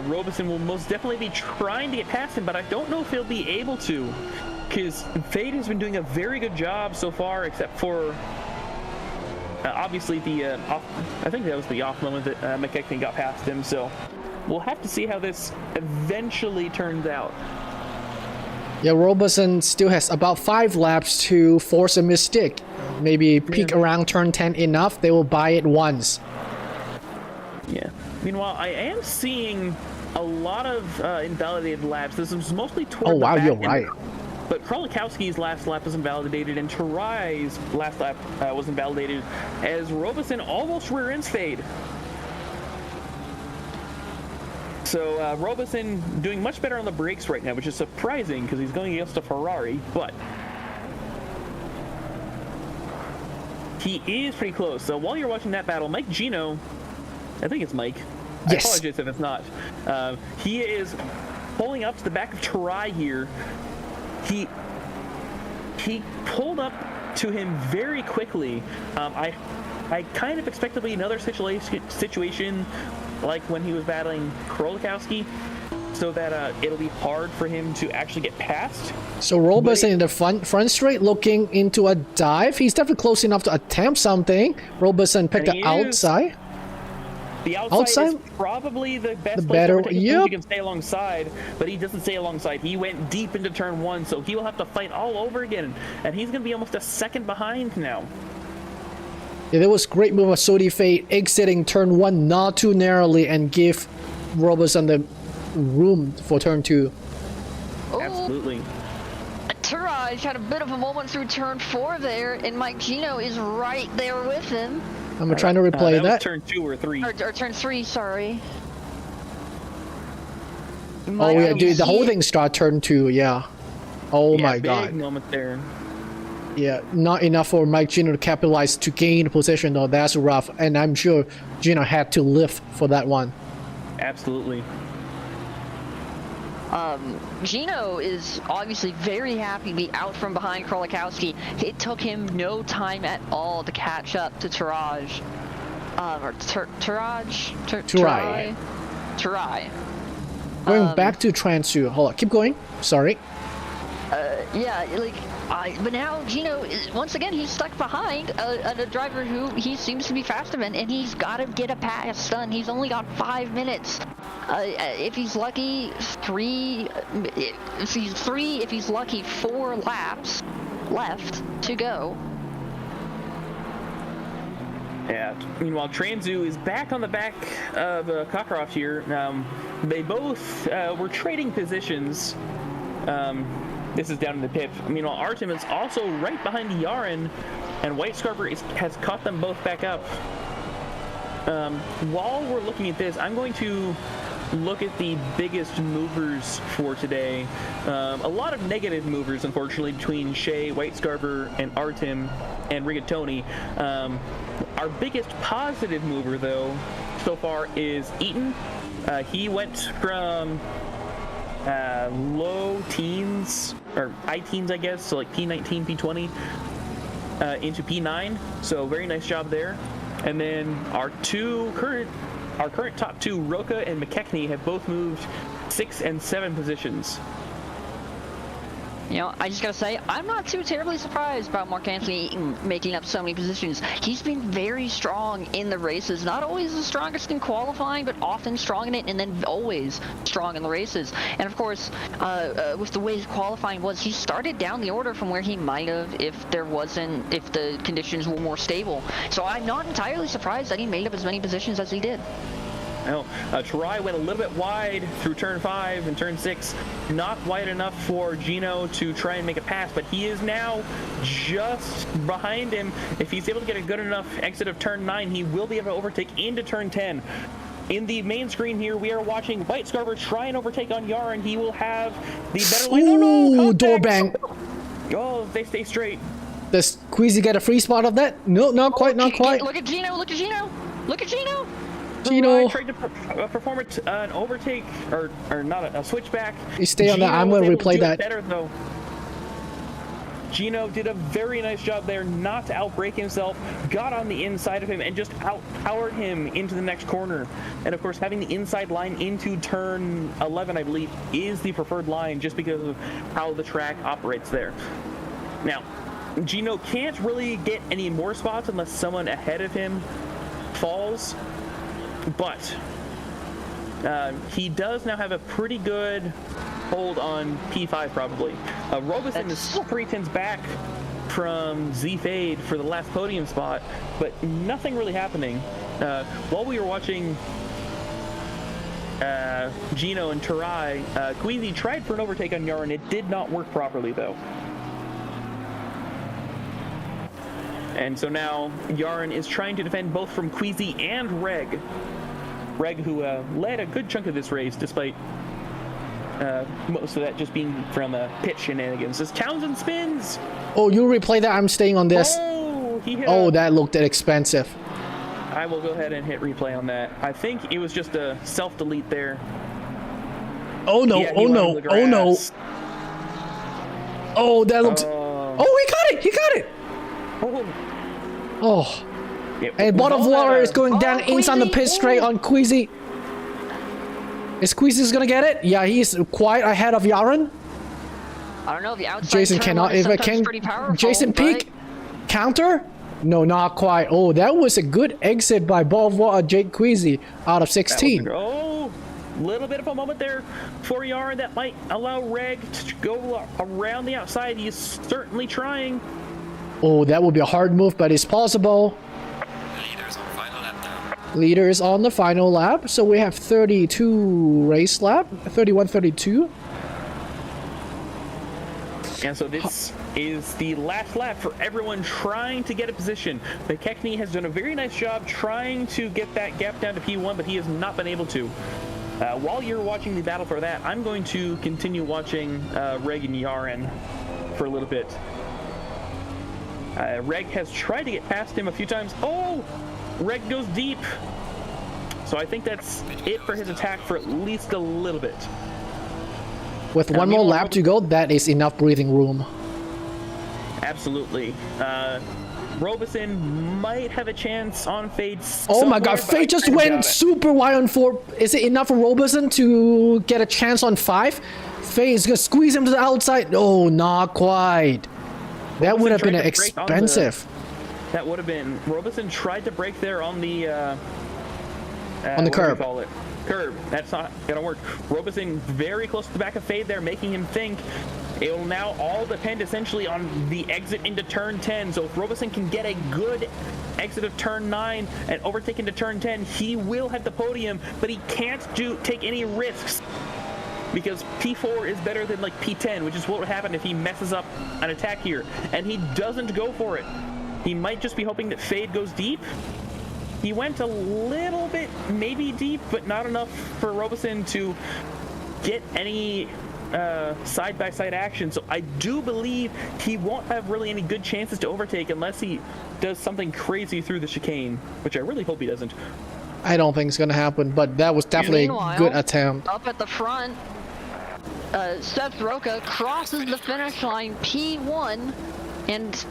Robeson will most definitely be trying to get past him, but I don't know if he'll be able to, because Fade has been doing a very good job so far, except for obviously the I think that was the off moment that McKechnie got past him. So we'll have to see how this eventually turns out. Yeah, Robeson still has about 5 laps to force a mistake. Maybe peak around turn 10 enough, they will buy it once. Yeah. Meanwhile, I am seeing a lot of invalidated laps. This is mostly toward Oh, wow, the back you're end. right. But Krolikowski's last lap was invalidated, and Tarai's last lap was invalidated, as Robeson almost rear ends Fade. So Robeson doing much better on the brakes right now, which is surprising because he's going against a Ferrari, but he is pretty close. So while you're watching that battle, Mike Gino, I think it's Mike. Yes. I apologize if it's not. He is pulling up to the back of Tarai here. He pulled up to him very quickly. I kind of expect to be another situation like when he was battling Krolikowski, so that it'll be hard for him to actually get past. So Robeson in the front straight looking into a dive. He's definitely close enough to attempt something. Robeson picked And the outside. The outside is Outside? probably the best The place better- to overtake yep. he can stay alongside, but he doesn't stay alongside. He went deep into turn 1, so he will have to fight all over again, and he's going to be almost a second behind now. Yeah, that was great move of Sodi Fate exiting turn 1 not too narrowly and give Robeson the room for turn 2. Oh, Absolutely. Taraj had a bit of a moment through turn 4 there, and Mike Gino is right there with him. I'm trying to replay that was that. turn 2 or 3. Or turn 3, sorry. Oh yeah, dude, the whole thing start turn 2, yeah. Oh Yeah, my big god. moment there. Yeah, not enough for Mike Gino to capitalize to gain position though. That's rough, and I'm sure Gino had to lift for that one. Absolutely. Gino is obviously very happy to be out from behind Krolikowski. It took him no time at all to catch up to Taraj. Tarai. Going back to Transu. Hold on, keep going. Sorry. Yeah, but now Gino is, once again, he's stuck behind a driver who he seems to be faster than, and he's got to get a pass done. He's only got 5 minutes. If he's lucky, 3. If he's lucky, 4 laps left to go. Yeah. Meanwhile, Transu is back on the back of Cockcroft here. They both were trading positions. This is down in the pit. Meanwhile, Artem is also right behind Yaren, and White Scarper has caught them both back up. While we're looking at this, I'm going to look at the biggest movers for today. A lot of negative movers, unfortunately, between Shay, White Scarper, and Artem, and Rigatoni. Our biggest positive mover, though, so far is Eaton. He went from low teens, or high teens, I guess, so like P19, P20, into P9. So very nice job there. And then our current top two, Roca and McKechnie, have both moved 6 and 7 positions. You know, I just gotta say, I'm not too terribly surprised about Mark Anthony Eaton making up so many positions. He's been very strong in the races, not always the strongest in qualifying, but often strong in it, and then always strong in the races. And of course, with the way his qualifying was, he started down the order from where he might have if the conditions were more stable. So I'm not entirely surprised that he made up as many positions as he did. Well, Tarai went a little bit wide through turn 5 and turn 6, not wide enough for Gino to try and make a pass, but he is now just behind him. If he's able to get a good enough exit of turn 9, he will be able to overtake into turn 10. In the main screen here, we are watching White Scarver try and overtake on Yaren. He will have the better lane. Ooh, door bang. Oh, they stay straight. Does Queasy get a free spot of that? No, not quite, not quite. Look at Gino, look at Gino, look at Gino! Gino tried to perform an overtake, or not a switchback. You stay on that. I'm going to replay that. Better though. Gino did a very nice job there, not to outbrake himself, got on the inside of him and just outpowered him into the next corner. And of course, having the inside line into turn 11, I believe, is the preferred line just because of how the track operates there. Now, Gino can't really get any more spots unless someone ahead of him falls. But he does now have a pretty good hold on P5, probably. Robeson is still 3 tenths back from Z-Fade for the last podium spot, but nothing really happening. While we were watching Gino and Tarai, Queasy tried for an overtake on Yaren. It did not work properly, though. And so now Yaren is trying to defend both from Queasy and Reg. Reg, who led a good chunk of this race, despite most of that just being from pit shenanigans. As Townsend spins! Oh, you replay that? I'm staying on this. Oh, that looked expensive. I will go ahead and hit replay on that. I think it was just a self-delete there. Oh no, yeah, oh no, oh no. Oh, that looked... Oh, he got it! He got it! Oh. And bottle of water is going down inside the pit straight on Queasy. Is Queasy's gonna get it? Yeah, he's quite ahead of Yaren. I don't know, the outside Jason cannot, if I can, Jason peek, counter? No, not quite. Oh, that was a good exit by bottle of water, Jake Queasy out of 16. Oh, little bit of a moment there for Yaren that might allow Reg to go around the outside. He's certainly trying. Oh, that would be a hard move, but it's possible. Leaders on final lap now. Leaders on the final lap. So we have 32 race lap, 31, 32. And so this is the last lap for everyone trying to get a position. McKechnie has done a very nice job trying to get that gap down to P1, but he has not been able to. While you're watching the battle for that, I'm going to continue watching Reg and Yaren for a little bit. Reg has tried to get past him a few times. Oh! Reg goes deep. So I think that's it for his attack for at least a little bit. With one more lap to go, that is enough breathing room. Absolutely. Robeson might have a chance on Fade. Oh my god, Fade just went super wide on 4. Is it enough for Robeson to get a chance on 5? Fade is gonna squeeze him to the outside. Oh, not quite. That would have been expensive. That would have been. Robeson tried to break there on the curb. Curb. That's not gonna work. Robeson very close to the back of Fade there, making him think It will now all depend essentially on the exit into turn 10. So if Robeson can get a good exit of turn 9 and overtake into turn 10, he will have the podium, but he can't take any risks because P4 is better than like P10, which is what would happen if he messes up an attack here. And he doesn't go for it. He might just be hoping that Fade goes deep. He went a little bit maybe deep, but not enough for Robeson to get any side-by-side action. So I do believe he won't have really any good chances to overtake unless he does something crazy through the chicane, which I really hope he doesn't. I don't think it's gonna happen, but that was definitely a good attempt. Up at the front, Seth Roca crosses the finish line P1, and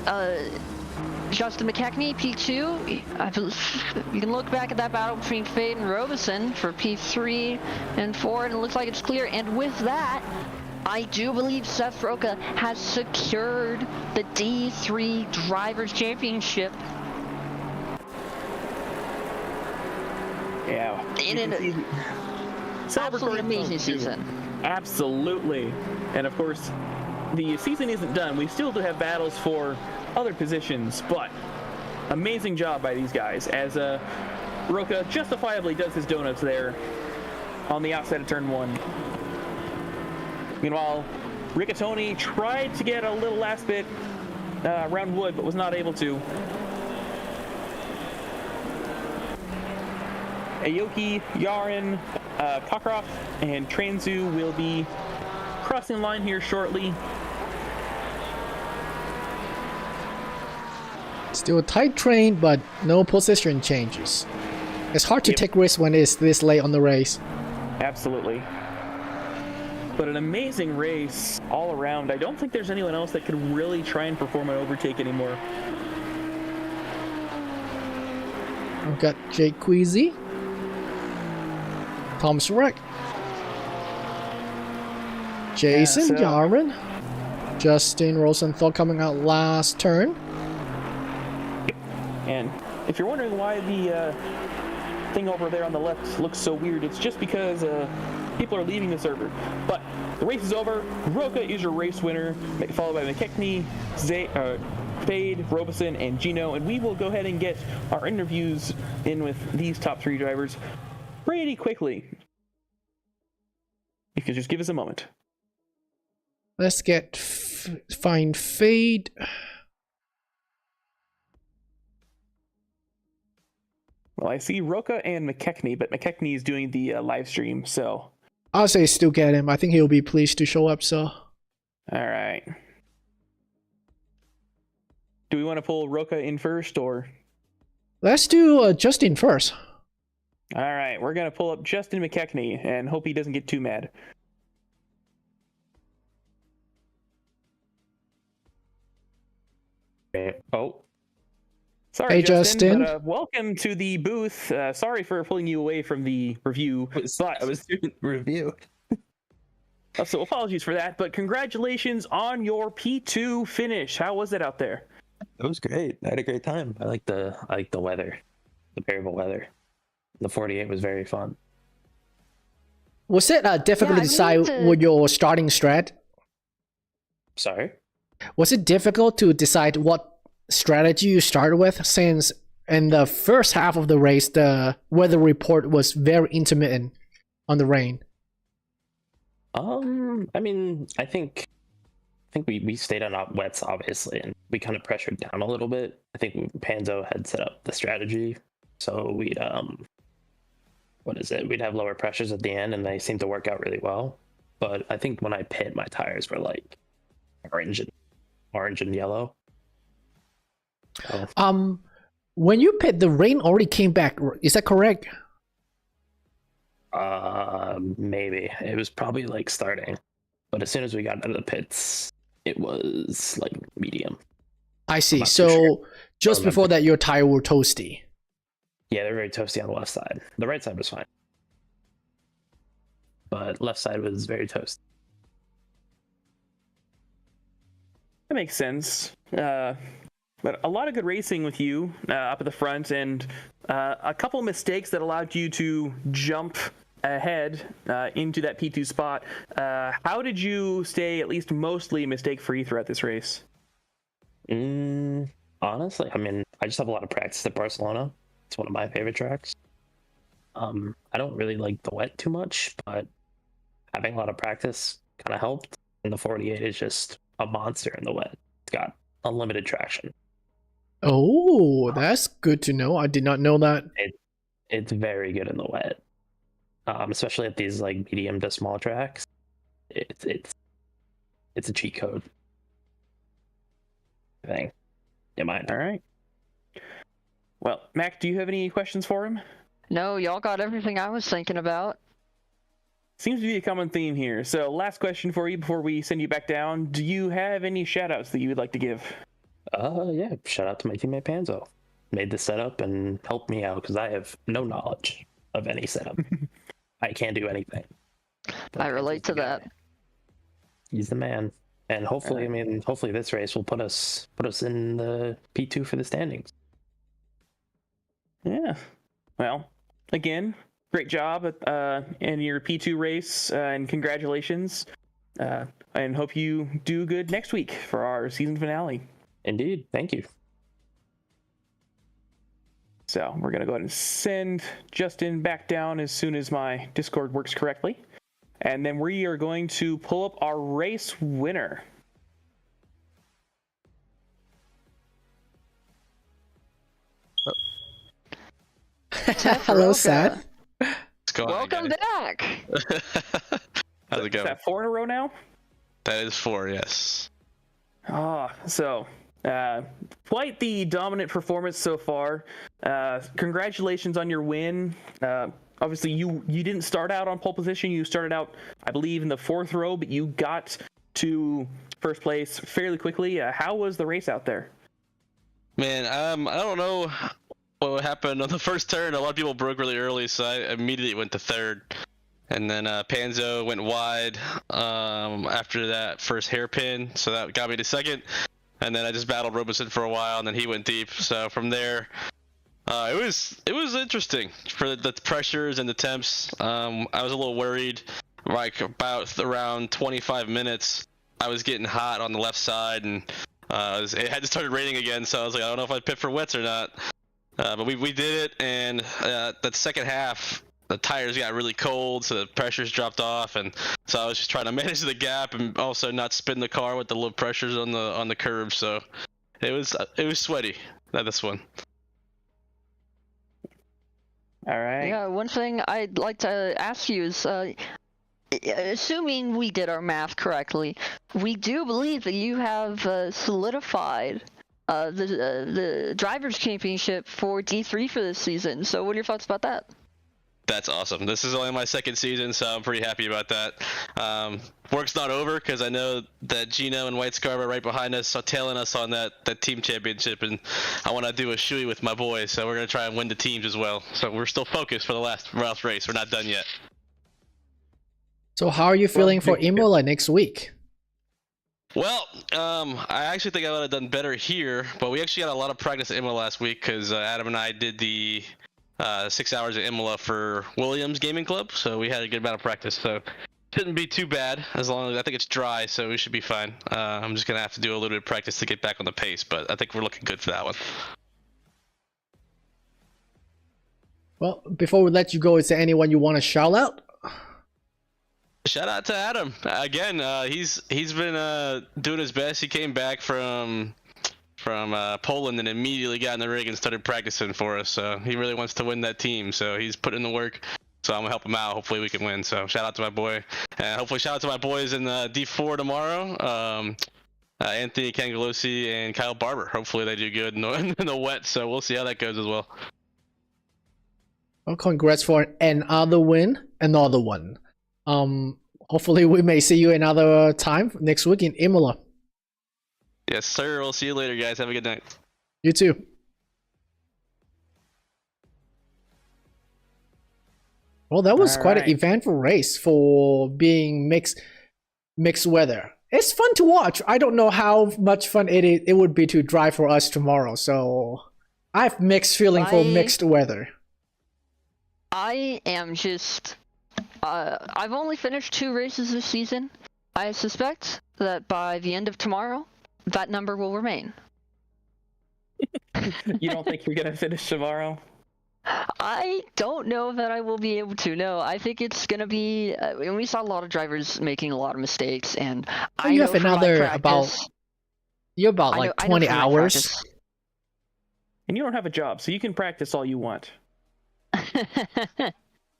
Justin McKechnie, P2. You can look back at that battle between Fade and Robeson for P3 and 4, and it looks like it's clear. And with that, I do believe Seth Roca has secured the D3 Drivers' Championship. Yeah. In an absolutely amazing season. Absolutely. And of course, the season isn't done. We still do have battles for other positions, but amazing job by these guys as Roca justifiably does his donuts there on the outside of turn 1. Meanwhile, Riccatoni tried to get a little last bit around wood, but was not able to. Aoki, Yaren, Cockcroft, and Transu will be crossing the line here shortly. Still a tight train, but no position changes. It's hard to take risks when it's this late on the race. Absolutely. But an amazing race all around. I don't think there's anyone else that could really try and perform an overtake anymore. We've got Jake Queasy, Thomas Wreck, Jason Yaren, Justin Rosenthal coming out last turn. And if you're wondering why the thing over there on the left looks so weird, it's just because people are leaving the server. But the race is over. Roca is your race winner, followed by McKechnie, Fade, Robeson, and Gino. And we will go ahead and get our interviews in with these top 3 drivers pretty quickly. You can just give us a moment. Let's get find Fade. Well, I see Roca and McKechnie, but McKechnie is doing the live stream, so... I'll say still get him. I think he'll be pleased to show up, so... Alright. Do we want to pull Roca in first, or...? Let's do Justin first. Alright, we're going to pull up Justin McKechnie, and hope he doesn't get too mad. Oh. Sorry, hey, Justin. But, welcome to the booth. Sorry for pulling you away from the review. I was doing review. So apologies for that, but congratulations on your P2 finish. How was it out there? It was great. I had a great time. I like the weather, the variable weather. The 48 was very fun. Was it difficult to decide what your starting strat? Sorry? Was it difficult to decide what strategy you started with, since in the first half of the race the weather report was very intermittent on the rain? I mean, I think we stayed on wets, obviously, and we kind of pressured down a little bit. I think Panzo had set up the strategy, so we'd we'd have lower pressures at the end, and they seemed to work out really well. But I think when I pit, my tires were like orange and yellow. So. When you pit, the rain already came back. Is that correct? Maybe. It was probably like starting, but as soon as we got out of the pits, it was like medium. I see. So just before that, your tire were toasty. Yeah, they're very toasty on the left side. The right side was fine, but left side was very toasty. That makes sense. But a lot of good racing with you up at the front, and a couple mistakes that allowed you to jump ahead into that P2 spot. How did you stay at least mostly mistake-free throughout this race? Honestly, I mean, I just have a lot of practice at Barcelona. It's one of my favorite tracks. I don't really like the wet too much, but having a lot of practice kind of helped. And the 48 is just a monster in the wet. It's got unlimited traction. Oh, that's good to know. I did not know that. It's very good in the wet, especially at these like medium to small tracks. It's a cheat code thing. In mind. All right. Well, Mac, do you have any questions for him? No, y'all got everything I was thinking about. Seems to be a common theme here. So last question for you before we send you back down. Do you have any shout-outs that you would like to give? Yeah. Shout out to my teammate Panzo. Made the setup and helped me out because I have no knowledge of any setup. I can't do anything. But I relate to that. He's the man. And hopefully, hopefully this race will put us in the P2 for the standings. Yeah. Well, again, great job in your P2 race, and congratulations. And hope you do good next week for our season finale. Indeed. Thank you. So we're going to go ahead and send Justin back down as soon as my Discord works correctly. And then we are going to pull up our race winner. Hello, Sad. Welcome back. How's it going? Is that 4 in a row now? That is 4, yes. So quite the dominant performance so far. Congratulations on your win. Obviously, you didn't start out on pole position. You started out, I believe, in the 4th row, but you got to first place fairly quickly. How was the race out there? Man, I don't know what happened on the first turn. A lot of people broke really early, so I immediately went to 3rd. And then Panzo went wide after that first hairpin, so that got me to 2nd. And then I just battled Robeson for a while, and then he went deep. So from there, it was interesting for the pressures and the temps. I was a little worried. Like about around 25 minutes, I was getting hot on the left side, and it had started raining again. So I was like, I don't know if I'd pit for wets or not. But we did it, and that second half, the tires got really cold, so the pressures dropped off, and so I was just trying to manage the gap and also not spin the car with the low pressures on the curb. So it was sweaty this one. All right. Yeah, one thing I'd like to ask you is, assuming we did our math correctly, we do believe that you have solidified the Drivers' Championship for D3 for this season. So what are your thoughts about that? That's awesome. This is only my 2nd season, so I'm pretty happy about that. Work's not over because I know that Gino and White Scarver are right behind us, so tailing us on that team championship, and I want to do a shoey with my boys, so we're going to try and win the teams as well. So we're still focused for the last race. We're not done yet. So how are you feeling for Imola next week? Well, I actually think I would have done better here, but we actually got a lot of practice at Imola last week because Adam and I did the 6 hours at Imola for Williams Gaming Club, so we had a good amount of practice, so shouldn't be too bad as long as I think it's dry, so we should be fine. I'm just gonna have to do a little bit of practice to get back on the pace, but I think we're looking good for that one. Well, before we let you go, is there anyone you want to shout out? Shout out to Adam again. He's been doing his best. He came back from Poland and immediately got in the rig and started practicing for us. So he really wants to win that team. So he's putting in the work. So I'm gonna help him out. Hopefully we can win. So shout out to my boy, and hopefully shout out to my boys in D4 tomorrow. Anthony Cangalosi and Kyle Barber. Hopefully they do good in the wet. So we'll see how that goes as well. Well, congrats for another win, another one. Hopefully we may see you another time next week in Imola. Yes, sir. We'll see you later, guys. Have a good night. You too. Well, that was quite an eventful race for being mixed weather. It's fun to watch. I don't know how much fun it would be to drive for us tomorrow. So I have mixed feeling for mixed weather. I am just I've only finished 2 races this season. I suspect that by the end of tomorrow, that number will remain. You don't think you're gonna finish tomorrow? I don't know that I will be able to. No, I think it's gonna be. We saw a lot of drivers making a lot of mistakes, and I you know have from my another practice, you're about I know- like I know 20 from my hours. practice- And you don't have a job, so you can practice all you want.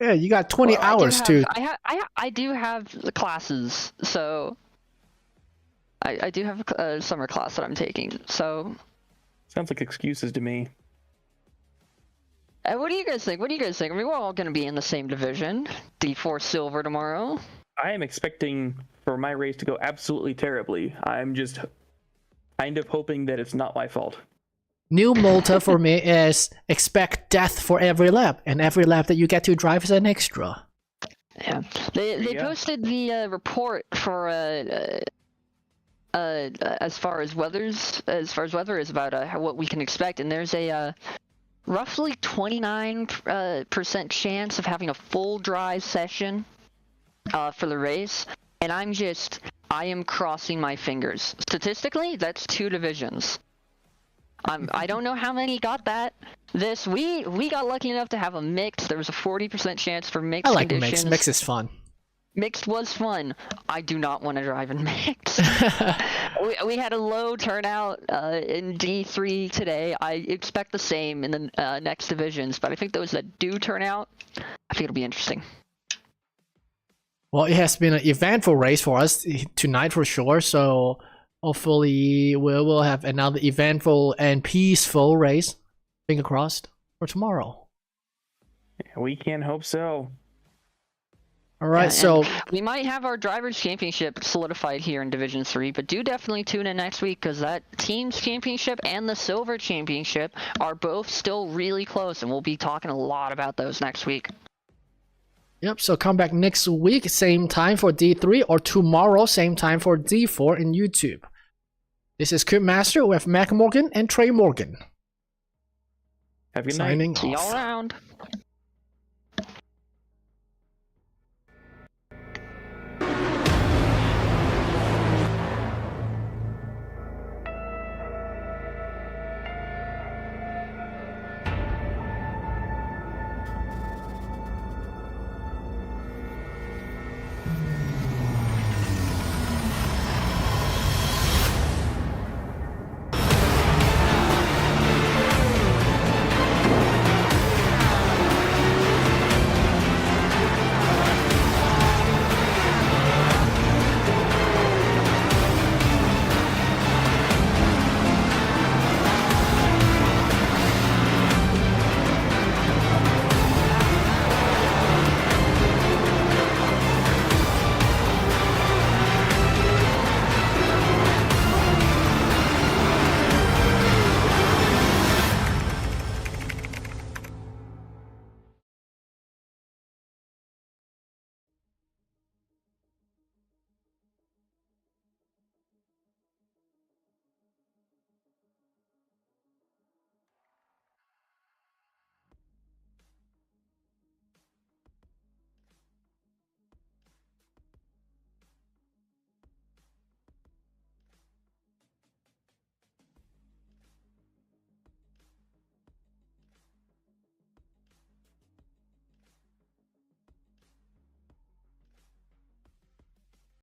Yeah, you got 20 Well, hours to. I do have the classes, so I do have a summer class that I'm taking. So, Sounds like excuses to me. what do you guys think? What do you guys think? I mean, we're all going to be in the same division. D4 Silver tomorrow. I am expecting for my race to go absolutely terribly. I'm just kind of hoping that it's not my fault. New motto for me is expect death for every lap, and every lap that you get to drive is an extra. Yeah, they you go. posted the report for as far as weather is about what we can expect, and there's a roughly 29% chance of having a full dry session for the race, and I am crossing my fingers. Statistically, that's 2 divisions. I don't know how many got that. We got lucky enough to have a mix. There was a 40% chance for mixed I like conditions. mix. Mix is fun. Mixed was fun. I do not want to drive in mixed. we had a low turnout in D3 today. I expect the same in the next divisions, but I think those that do turn out, I think it'll be interesting. Well, it has been an eventful race for us tonight for sure, so hopefully we will have another eventful and peaceful race, finger crossed, for tomorrow. We can hope so. All right, Yeah, so we might have our Drivers' Championship solidified here in Division 3, but do definitely tune in next week because that Teams Championship and the Silver Championship are both still really close, and we'll be talking a lot about those next week. yep, so come back next week, same time for D3, or tomorrow, same time for D4 in YouTube. This is Kurt Master with Mac Morgan and Trey Morgan. Have a good night. Signing See y'all off. around.